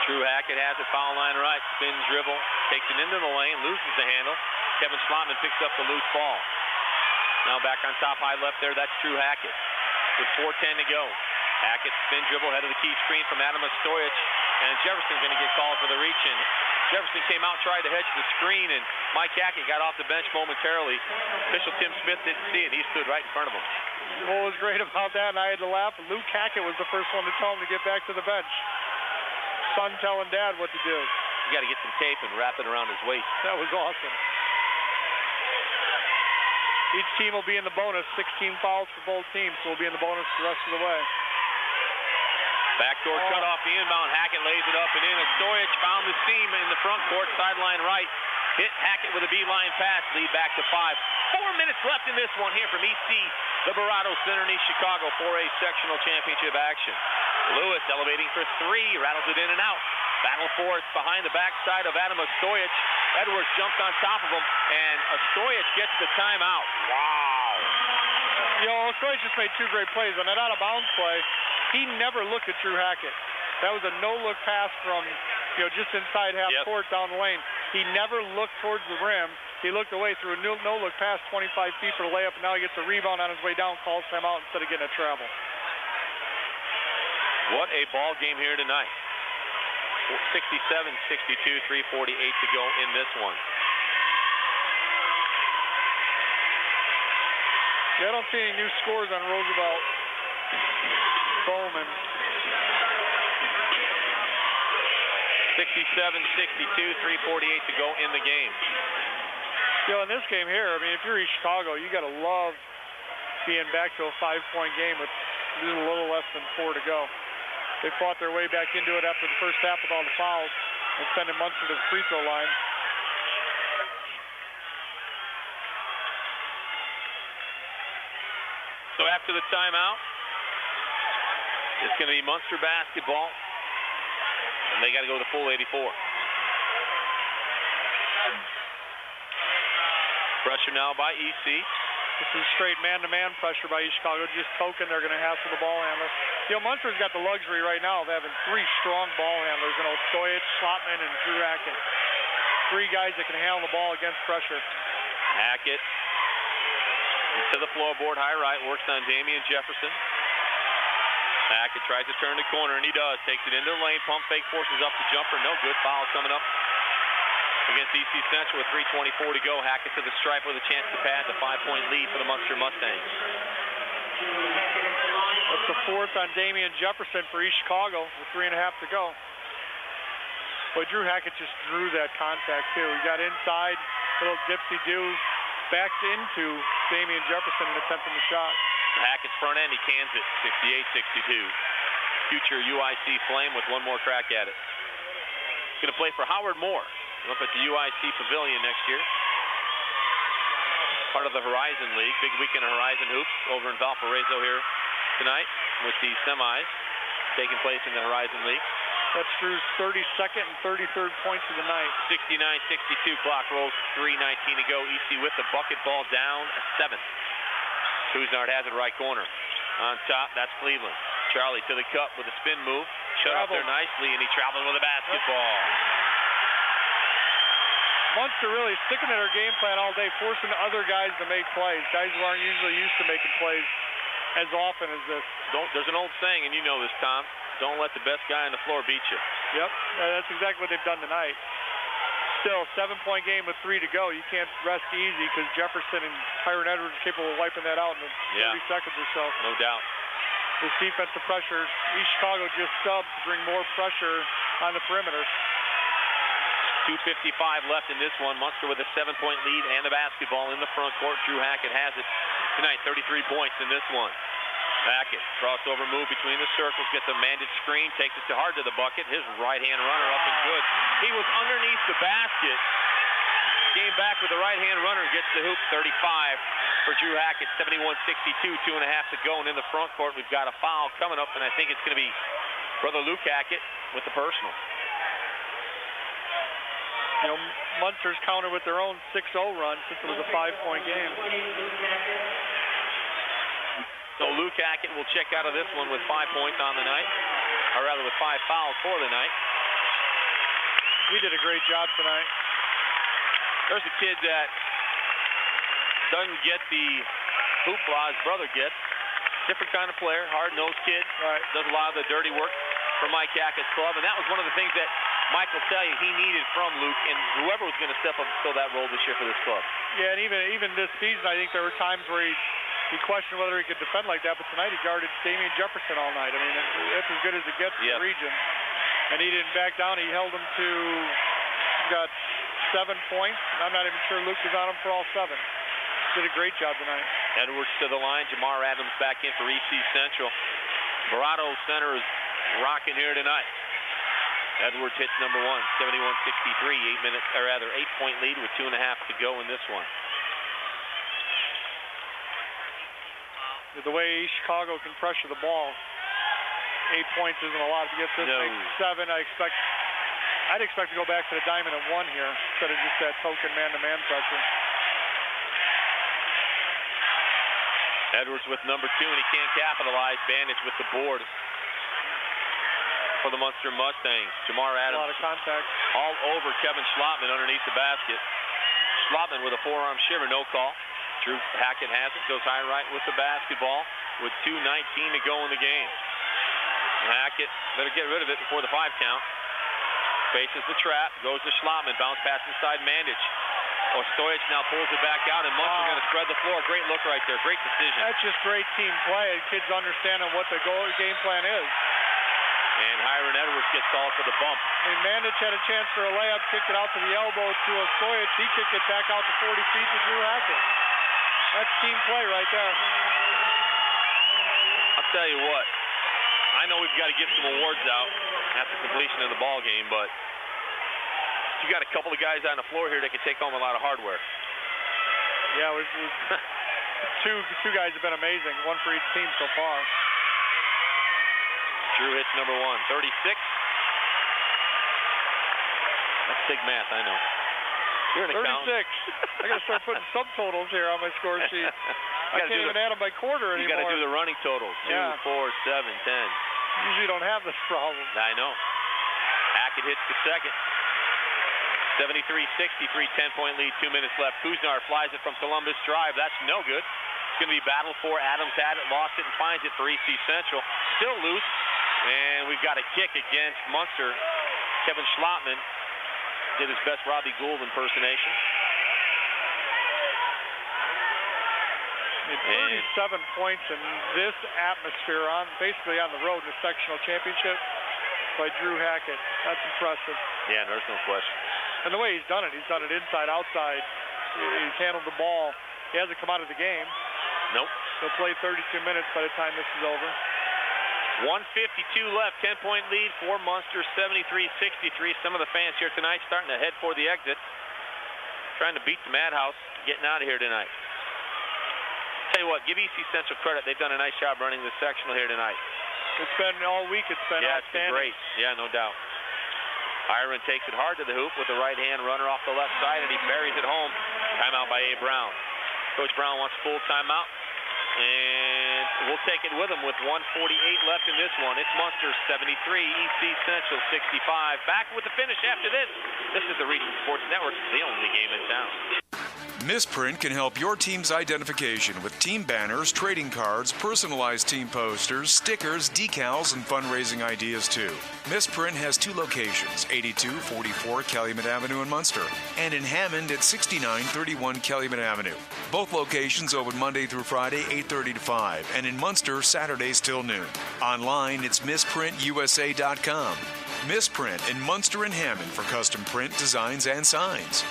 Drew Hackett has it, foul line right, spin dribble, takes it into the lane, loses the handle. Kevin Slotman picks up the loose ball. Now back on top, high left there, that's Drew Hackett with 4:10 to go. Hackett spin dribble, head of the key screen from Adam Stojic, and Jefferson's going to get called for the reach in. Jefferson came out, tried to hedge the screen, and Mike Hackett got off the bench momentarily. Official Tim Smith didn't see it. He stood right in front of him. What was great about that, and I had to laugh, Luke Hackett was the first one to tell him to get back to the bench. Son telling Dad what to do. You got to get some tape and wrap it around his waist. That was awesome. Each team will be in the bonus. 16 fouls for both teams, so we'll be in the bonus the rest of the way. Backdoor cut off the inbound. Hackett lays it up and in. Stojic found the seam in the front court, sideline right. Hit Hackett with a beeline pass. Lead back to 5. 4 minutes left in this one here from EC, the Barado Center in East Chicago, 4A sectional championship action. Lewis elevating for 3, rattles it in and out. Battle for it behind the backside of Adam Stojic. Edwards jumps on top of him, and Stojic gets the timeout. Wow. You know, Stojic just made 2 great plays. On that out-of-bounds play, he never looked at Drew Hackett. That was a no-look pass from, just inside half court down the lane. He never looked towards the rim. He looked away, threw a no-look pass 25 feet for the layup, and now he gets a rebound on his way down, calls timeout instead of getting a travel. What a ball game here tonight. 67-62, 3:48 to go in this one. Yeah, I don't see any new scores on Roosevelt Bowman. 67-62, 3:48 to go in the game. In this game here, I mean, if you're East Chicago, you got to love being back to a 5-point game with a little less than 4 to go. They fought their way back into it after the first half with all the fouls and sending Munster to the free throw line. So after the timeout, it's going to be Munster basketball, and they got to go to full 84. Pressure now by EC. This is straight man-to-man pressure by East Chicago. Just token, they're going to hassle the ball handler. Munster's got the luxury right now of having 3 strong ball handlers. Stojic, Slotman, and Drew Hackett. 3 guys that can handle the ball against pressure. Hackett to the floorboard, high right, works on Damian Jefferson. Hackett tries to turn the corner, and he does. Takes it into the lane, pump fake, forces up the jumper. No good. Foul coming up against EC Central with 3:24 to go. Hackett to the stripe with a chance to pad the 5-point lead for the Munster Mustangs. That's the 4th on Damian Jefferson for East Chicago with 3.5 to go. But Drew Hackett just drew that contact too. He got inside, little dipsy-do, backed into Damian Jefferson and attempting the shot. Hackett's front end, he cans it, 68-62. Future UIC Flame with one more crack at it. Going to play for Howard Moore. Up at the UIC Pavilion next year. Part of the Horizon League. Big weekend of Horizon Hoops over in Valparaiso here tonight with the semis. taking place in the Horizon League. That's Drew's 32nd and 33rd points of the night. 69-62, clock rolls, 3:19 to go. EC with the bucket ball down 7. Couisnard has it right corner. On top, that's Cleveland. Charlie to the cup with a spin move. Shut up there nicely, and he travels with a basketball. Munster really sticking to their game plan all day, forcing other guys to make plays. Guys who aren't usually used to making plays as often as this. There's an old saying, and you know this, Tom. Don't let the best guy on the floor beat you. Yep, that's exactly what they've done tonight. Still, 7-point game with 3 to go. You can't rest easy because Jefferson and Hiram Edwards are capable of wiping that out in 30 seconds or so. No doubt. This defensive pressure, East Chicago just subbed to bring more pressure on the perimeter. 2:55 left in this one. Munster with a 7-point lead and the basketball in the front court. Drew Hackett has it tonight, 33 points in this one. Hackett, crossover move between the circles, gets a mandate screen, takes it to hard to the bucket. His right-hand runner up and good. He was underneath the basket. Came back with the right-hand runner, gets the hoop, 35 for Drew Hackett, 71-62, 2.5 to go. And in the front court, we've got a foul coming up, and I think it's going to be brother Luke Hackett with the personal. You know, Munster's countered with their own 6-0 run since it was a 5-point game. So Luke Hackett will check out of this one with 5 points on the night, or rather with 5 fouls for the night. He did a great job tonight. There's a kid that doesn't get the hoopla his brother gets. Different kind of player, hard-nosed kid. Right. Does a lot of the dirty work for Mike Hackett's club, and that was one of the things that Mike will tell you he needed from Luke, and whoever was going to step up and fill that role this year for this club. Yeah, and even this season, I think there were times where he questioned whether he could defend like that, but tonight he guarded Damian Jefferson all night. I mean, that's as good as it gets in the region. And he didn't back down. He held him to, he got 7 points. I'm not even sure Luke was on him for all 7. Did a great job tonight. Edwards to the line. Jamar Adams back in for EC Central. Verado Center is rocking here tonight. Edwards hits number 1, 71-63, 8-point lead with 2.5 to go in this one. The way East Chicago can pressure the ball, 8 points isn't a lot to get this. Makes 7. I'd expect to go back to the diamond at 1 here instead of just that token man-to-man pressure. Edwards with number 2, and he can't capitalize. Bandage with the board for the Munster Mustangs. Jamar Adams. A lot of contact. All over Kevin Schlotman underneath the basket. Schlotman with a forearm shiver, no call. Drew Hackett has it, goes high right with the basketball with 2:19 to go in the game. Hackett better get rid of it before the 5 count. Faces the trap, goes to Schlotman, bounce pass inside Mandich. Ostojic now pulls it back out, and Munster going to spread the floor. Great look right there, great decision. That's just great team play. Kids understanding what the game plan is. And Hiram Edwards gets called for the bump. I mean, Mandich had a chance for a layup, kicked it out to the elbow to Ostojic. He kicked it back out to 40 feet to Drew Hackett. That's team play right there. I'll tell you what, I know we've got to give some awards out at the completion of the ball game, but you got a couple of guys on the floor here that can take home a lot of hardware. Yeah, two guys have been amazing, one for each team so far. Drew hits number 1, 36. That's big math, I know. You're an 36. accountant. I got to start putting subtotals here on my score sheet. I can't even add them by quarter anymore. You got to do the running totals. 2, 4, 7, 10. Usually don't have this problem. I know. Hackett hits the second. 73-63, 10-point lead, 2 minutes left. Couisnard flies it from Columbus drive. That's no good. It's going to be battled for. Adams had it, lost it, and finds it for EC Central. Still loose. And we've got a kick against Munster. Kevin Schlotman did his best Robbie Gould impersonation. 37 points in this atmosphere, basically on the road in the sectional championship by Drew Hackett. That's impressive. Yeah, there's no question. And the way he's done it inside, outside. He's handled the ball. He hasn't come out of the game. Nope. He'll play 32 minutes by the time this is over. 1:52 left, 10-point lead for Munster, 73-63. Some of the fans here tonight starting to head for the exit, trying to beat the Madhouse, getting out of here tonight. Tell you what, give EC Central credit. They've done a nice job running the sectional here tonight. It's been all week. It's been yeah, it's been outstanding. great. Yeah, no doubt. Iron takes it hard to the hoop with the right-hand runner off the left side, and he buries it home. Timeout by A. Brown. Coach Brown wants full timeout, and we'll take it with him with 1:48 left in this one. It's Munster 73, EC Central 65. Back with the finish after this. This is the Region Sports Network, the only game in town. Misprint can help your team's identification with team banners, trading cards, personalized team posters, stickers, decals, and fundraising ideas too. Misprint has 2 locations, 8244 Calumet Avenue in Munster, and in Hammond at 6931 Calumet Avenue. Both locations open Monday through Friday, 8:30 to 5, and in Munster, Saturdays till noon. Online, it's misprintusa.com. Misprint in Munster and Hammond for custom print, designs, and signs.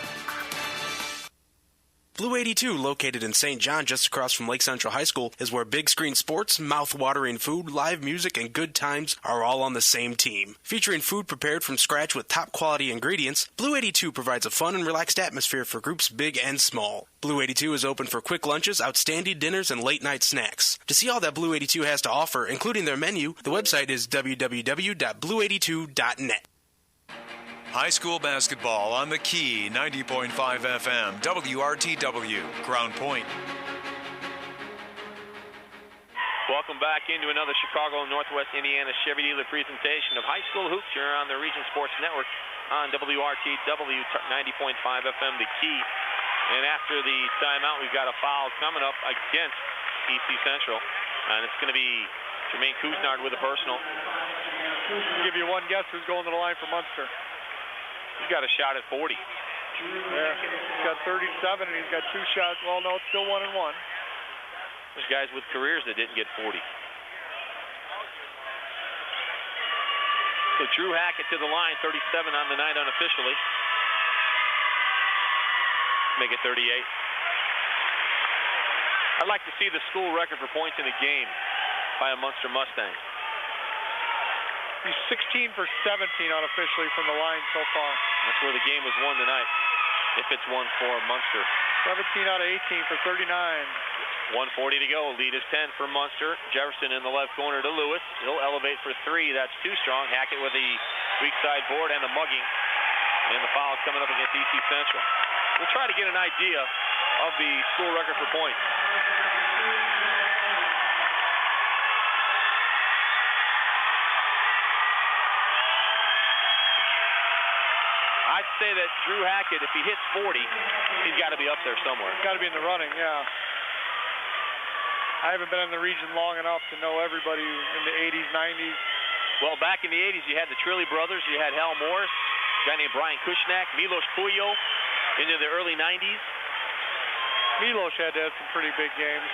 Blue 82, located in St. John just across from Lake Central High School, is where big screen sports, mouth-watering food, live music, and good times are all on the same team. Featuring food prepared from scratch with top-quality ingredients, Blue 82 provides a fun and relaxed atmosphere for groups big and small. Blue 82 is open for quick lunches, outstanding dinners, and late-night snacks. To see all that Blue 82 has to offer, including their menu, the website is www.blue82.net. High school basketball on the Key, 90.5 FM, WRTW, Ground Point. Welcome back into another Chicago Northwest Indiana Chevy dealer presentation of high school hoops here on the Region Sports Network on WRTW 90.5 FM, the Key. And after the timeout, we've got a foul coming up against EC Central. And it's going to be Jermaine Kuznard with a personal. I'll give you one guess who's going to the line for Munster. He's got a shot at 40. Yeah, he's got 37, and he's got 2 shots. Well, no, it's still 1-1. There's guys with careers that didn't get 40. So Drew Hackett to the line, 37 on the night unofficially. Make it 38. I'd like to see the school record for points in a game by a Munster Mustang. He's 16 for 17 unofficially from the line so far. That's where the game was won tonight, if it's won for Munster. 17 out of 18 for 39. 1:40 to go. Lead is 10 for Munster. Jefferson in the left corner to Lewis. He'll elevate for 3. That's too strong. Hackett with the weak side board and the mugging. And the foul coming up against EC Central. We'll try to get an idea of the school record for points. I'd say that Drew Hackett, if he hits 40, he's got to be up there somewhere. He's got to be in the running, yeah. I haven't been in the region long enough to know everybody in the 80s, 90s. Well, back in the 80s, you had the Trilly brothers, you had Hal Morris, a guy named Brian Kushnak, Milos Puyo into the early 90s. Milos had to have some pretty big games.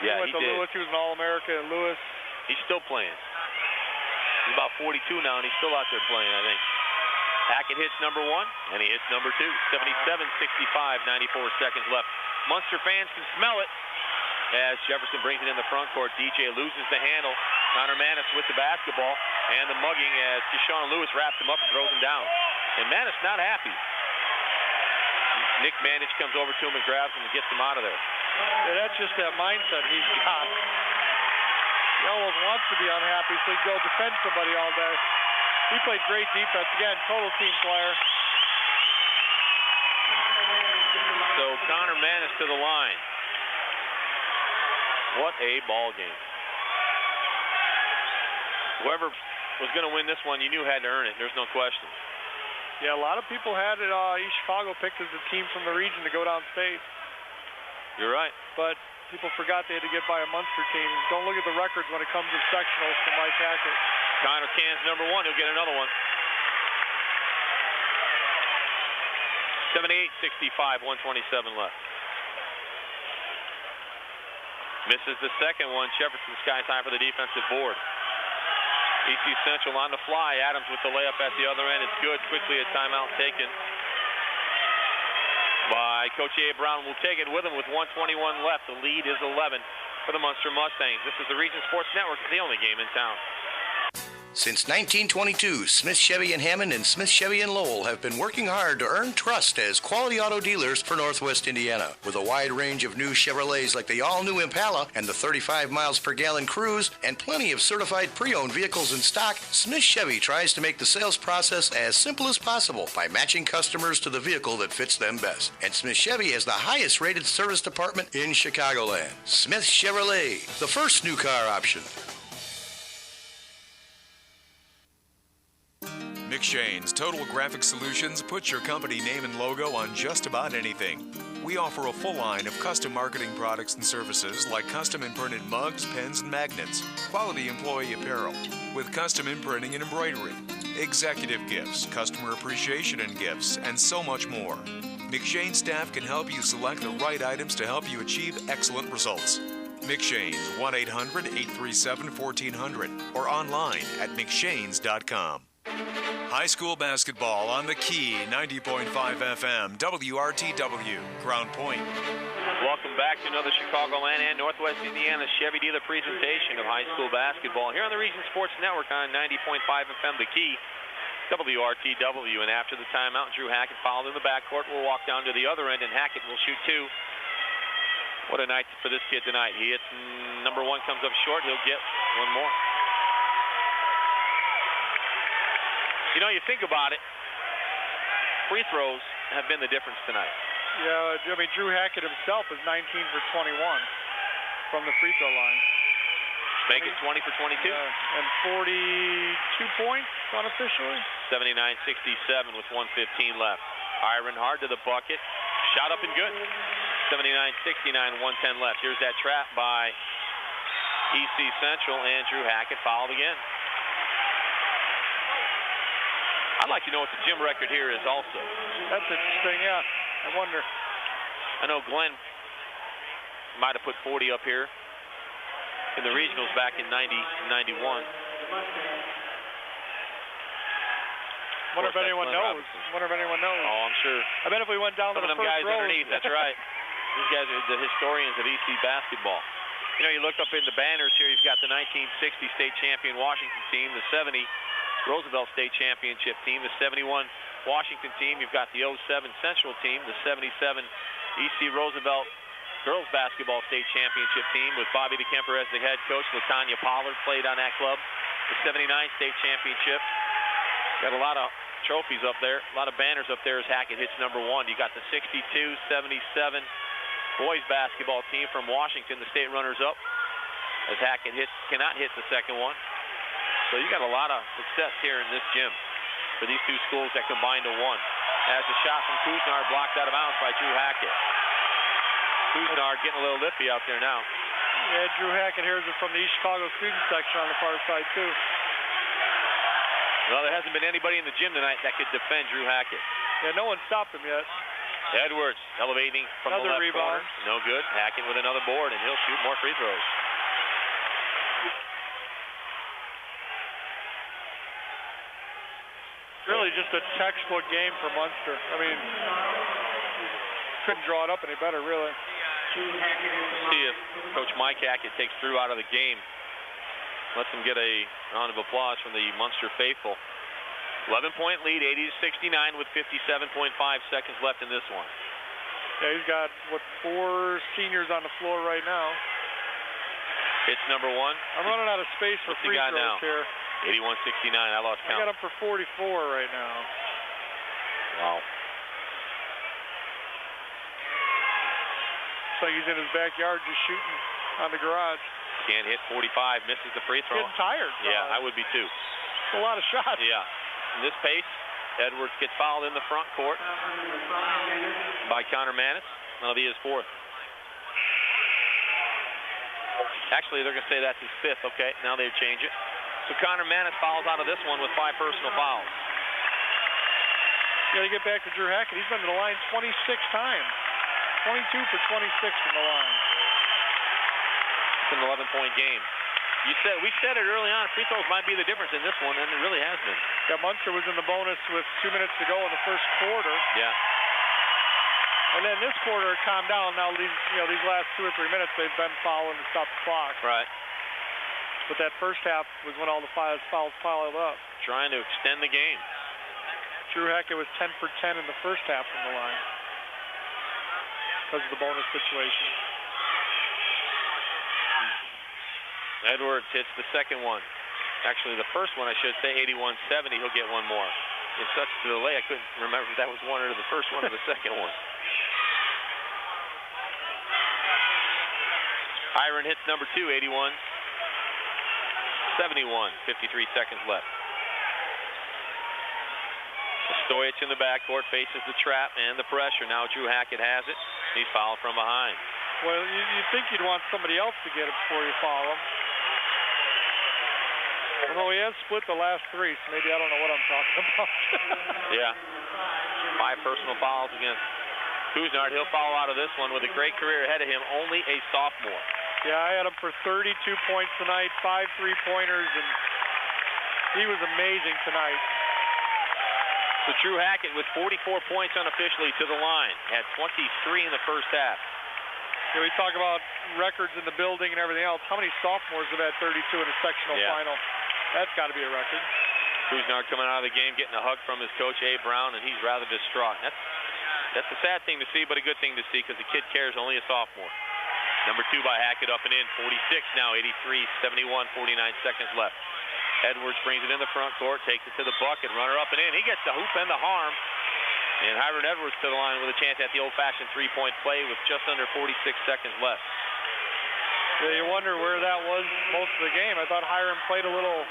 Yeah, he went to did. Lewis, he was an All-America at Lewis. He's still playing. He's about 42 now, and he's still out there playing, I think. Hackett hits number 1, and he hits number 2. 77-65, 94 seconds left. Munster fans can smell it as Jefferson brings it in the front court. DJ loses the handle. Connor Manis with the basketball, and the mugging as Deshaun Lewis wraps him up and throws him down. And Manis not happy. Nick Mandich comes over to him and grabs him and gets him out of there. Yeah, that's just that mindset he's got. He almost wants to be unhappy, so he can go defend somebody all day. He played great defense. Again, total team player. So Connor Manis to the line. What a ball game. Whoever was going to win this one, you knew had to earn it. There's no question. Yeah, a lot of people had it, East Chicago picked as a team from the region to go downstate. You're right. But people forgot they had to get by a Munster team. Don't look at the records when it comes to sectionals for Mike Hackett. Connor cans number 1. He'll get another one. 78-65, 127 left. Misses the second one. Jefferson skies high for the defensive board. EC Central on the fly. Adams with the layup at the other end. It's good. Quickly a timeout taken by Coach A. Brown. Will take it with him with 1:21 left. The lead is 11 for the Munster Mustangs. This is the Region Sports Network, the only game in town. Since 1922, Smith Chevy in Hammond and Smith Chevy in Lowell have been working hard to earn trust as quality auto dealers for Northwest Indiana. With a wide range of new Chevrolets like the all-new Impala and the 35 miles per gallon Cruze and plenty of certified pre-owned vehicles in stock, Smith Chevy tries to make the sales process as simple as possible by matching customers to the vehicle that fits them best. And Smith Chevy has the highest rated service department in Chicagoland. Smith Chevrolet, the first new car option. McShane's Total Graphic Solutions puts your company name and logo on just about anything. We offer a full line of custom marketing products and services like custom imprinted mugs, pens, and magnets, quality employee apparel, with custom imprinting and embroidery, executive gifts, customer appreciation and gifts, and so much more. McShane staff can help you select the right items to help you achieve excellent results. McShane's 1-800-837-1400 or online at mcshanes.com. High school basketball on the Key, 90.5 FM, WRTW, Crown Point. Welcome back to another Chicagoland and Northwest Indiana Chevy dealer presentation of high school basketball here on the Region Sports Network on 90.5 FM, the Key, WRTW. And after the timeout, Drew Hackett fouled in the backcourt. We'll walk down to the other end, and Hackett will shoot two. What a night for this kid tonight. He hits number one, comes up short. He'll get one more. You know, you think about it, free throws have been the difference tonight. Yeah, I mean, Drew Hackett himself is 19 for 21 from the free throw line. Make it 20 for 22. And 42 points unofficially. 79-67 with 1:15 left. Iron hard to the bucket. Shot up and good. 79-69, 1:10 left. Here's that trap by EC Central, and Drew Hackett fouled again. I'd like to know what the gym record here is also. That's interesting, yeah. I wonder. I know Glenn might have put 40 up here in the regionals back in 90-91. Wonder if anyone knows. Wonder if anyone knows. Oh, I'm sure. I bet if we went down some to the of them first guys row. Underneath, that's right. These guys are the historians of EC basketball. You know, you look up in the banners here, you've got the 1960 state champion Washington team, the 70 Roosevelt State Championship team, the 71 Washington team. You've got the 07 Central team, the 77 EC Roosevelt Girls Basketball State Championship team with Bobby DeKemper as the head coach. LaTanya Pollard played on that club. The 79 State Championship. Got a lot of trophies up there, a lot of banners up there as Hackett hits number one. You got the 62-77 boys basketball team from Washington, the state runners-up, as Hackett cannot hit the second one. So you got a lot of success here in this gym for these two schools that combine to one. As a shot from Kuznard blocked out of bounds by Drew Hackett. Kuznard getting a little lippy out there now. Yeah, Drew Hackett hears it from the East Chicago student section on the far side too. Well, there hasn't been anybody in the gym tonight that could defend Drew Hackett. Yeah, no one stopped him yet. Edwards elevating from another the left rebound. corner. No good. Hackett with another board, and he'll shoot more free throws. Really just a textbook game for Munster. I mean, couldn't draw it up any better, really. See if Coach Mike Hackett takes Drew out of the game. Let's him get a round of applause from the Munster faithful. 11-point lead, 80-69 with 57.5 seconds left in this one. Yeah, he's got, 4 seniors on the floor right now. It's number one. I'm running out of space for free throws now? here. 81-69, I lost count. I got him for 44 right now. Wow. Looks like he's in his backyard just shooting on the garage. Can't hit 45, misses the free throw. Getting tired. Yeah, I would be too. It's a lot of shots. Yeah. In this pace, Edwards gets fouled in the front court by Connor Manitz. That'll be his fourth. Actually, they're going to say that's his fifth. Okay, now they change it. So Connor Manitz fouls out of this one with 5 personal fouls. You got to get back to Drew Hackett. He's been to the line 26 times. 22 for 26 from the line. It's an 11-point game. We said it early on, free throws might be the difference in this one, and it really has been. Yeah, Munster was in the bonus with 2 minutes to go in the first quarter. Yeah. And then this quarter it calmed down. Now these last 2 or 3 minutes they've been fouling to stop the clock. Right. But that first half was when all the fouls piled up. Trying to extend the game. Drew Hackett was 10 for 10 in the first half from the line because of the bonus situation. Edwards hits the second one. Actually, the first one, I should say, 81-70. He'll get one more. In such a delay, I couldn't remember if that was one or the first one or the second one. Hiron hits number 2, 81-71. 53 seconds left. Stojic in the backcourt faces the trap and the pressure. Now Drew Hackett has it. He's fouled from behind. Well, you'd think you'd want somebody else to get it before you foul him. Although he has split the last 3, so maybe I don't know what I'm talking about. Yeah. 5 personal fouls against Couisnard. He'll foul out of this one with a great career ahead of him. Only a sophomore. Yeah, I had him for 32 points tonight, 5 3-pointers, and he was amazing tonight. So Drew Hackett with 44 points unofficially to the line. Had 23 in the first half. Yeah, we talk about records in the building and everything else. How many sophomores have had 32 in a sectional final? That's got to be a record. Couisnard coming out of the game, getting a hug from his coach, A. Brown, and he's rather distraught. That's a sad thing to see, but a good thing to see because the kid cares, only a sophomore. Number 2 by Hackett up and in, 46 now, 83-71, 49 seconds left. Edwards brings it in the front court, takes it to the bucket, runner up and in. He gets the hoop and the harm. And Hiron Edwards to the line with a chance at the old-fashioned 3-point play with just under 46 seconds left. Yeah, you wonder where that was most of the game. I thought Hiron played a little,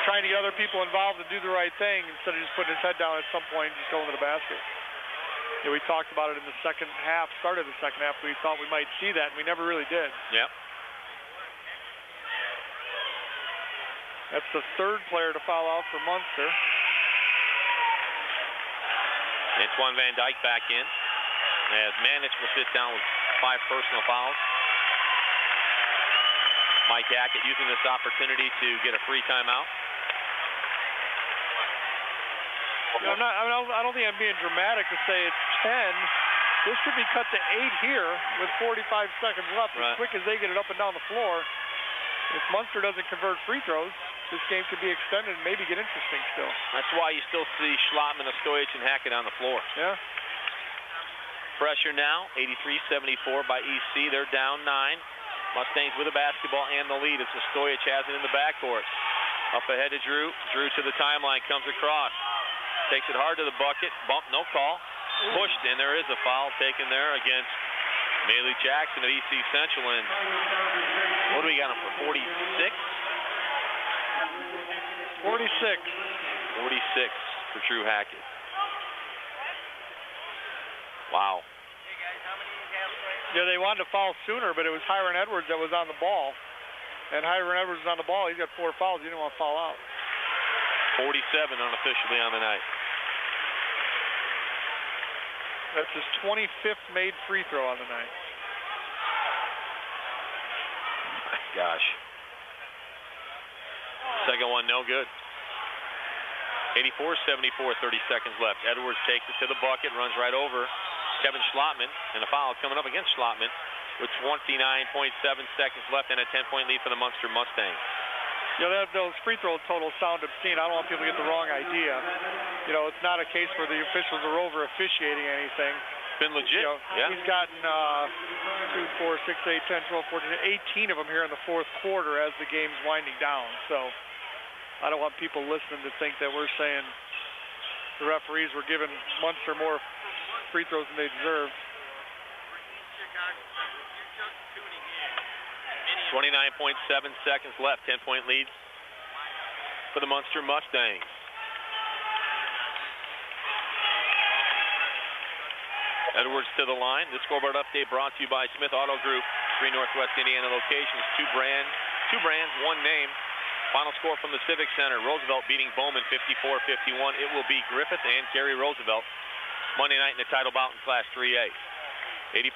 trying to get other people involved to do the right thing instead of just putting his head down at some point and just going to the basket. Yeah, we talked about it in the second half, started the second half. We thought we might see that, and we never really did. Yep. That's the 3rd player to foul out for Munster. Antoine Van Dyke back in, as Manich will sit down with 5 personal fouls. Mike Hackett using this opportunity to get a free timeout. You know, I don't think I'm being dramatic to say it's 10. This should be cut to 8 here with 45 seconds left. As quick as they get it up and down the floor. If Munster doesn't convert free throws, this game could be extended and maybe get interesting still. That's why you still see Schlotman, Stojic, and Hackett on the floor. Yeah. Pressure now, 83-74 by EC. They're down 9. Mustangs with the basketball and the lead as Stojic has it in the backcourt. Up ahead to Drew. Drew to the timeline, comes across. Takes it hard to the bucket. Bump, no call. Pushed, and there is a foul taken there against Maley Jackson of EC Central. And what do we got him for, 46? 46 for Drew Hackett. Wow. Yeah, they wanted to foul sooner, but it was Hiron Edwards that was on the ball. And Hiron Edwards was on the ball. He's got 4 fouls. He didn't want to foul out. 47 unofficially on the night. That's his 25th made free throw on the night. My gosh. Second one, no good. 84-74, 30 seconds left. Edwards takes it to the bucket, runs right over Kevin Schlotman, and a foul coming up against Schlotman with 29.7 seconds left and a 10-point lead for the Munster Mustangs. Yeah, those free throw totals sound obscene. I don't want people to get the wrong idea. You know, it's not a case where the officials are over officiating anything. It's been legit. You know, yeah. He's gotten 2, 4, 6, 8, 10, 12, 14, 18 of them here in the 4th quarter as the game's winding down. So I don't want people listening to think that we're saying the referees were giving Munster more free throws than they deserved. 29.7 seconds left. 10-point lead for the Munster Mustangs. Edwards to the line. This scoreboard update brought to you by Smith Auto Group. 3 Northwest Indiana locations, 2 brands, 1 name. Final score from the Civic Center. Roosevelt beating Bowman 54-51. It will be Griffith and Gary Roosevelt Monday night in the title bout in Class 3A.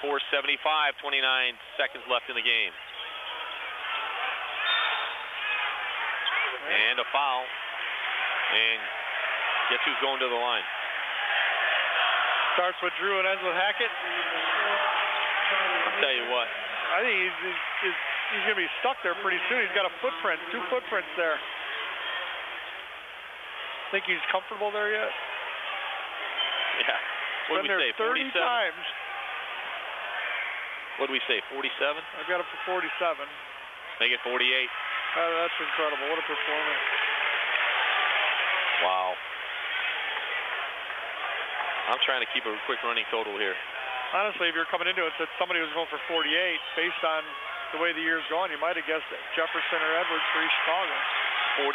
84-75, 29 seconds left in the game. And a foul. And guess who's going to the line? Starts with Drew and ends with Hackett. I'll tell you what. I think his he's going to be stuck there pretty soon. He's got a footprint, 2 footprints there. Think he's comfortable there yet? Yeah. What did we say, 30 47? times. What did we say, 47? I've got him for 47. Make it 48. That's incredible. What a performance. Wow. I'm trying to keep a quick running total here. Honestly, if you're coming into it, that somebody was going for 48, based on the way the year's gone, you might have guessed Jefferson or Edwards for East Chicago. 40.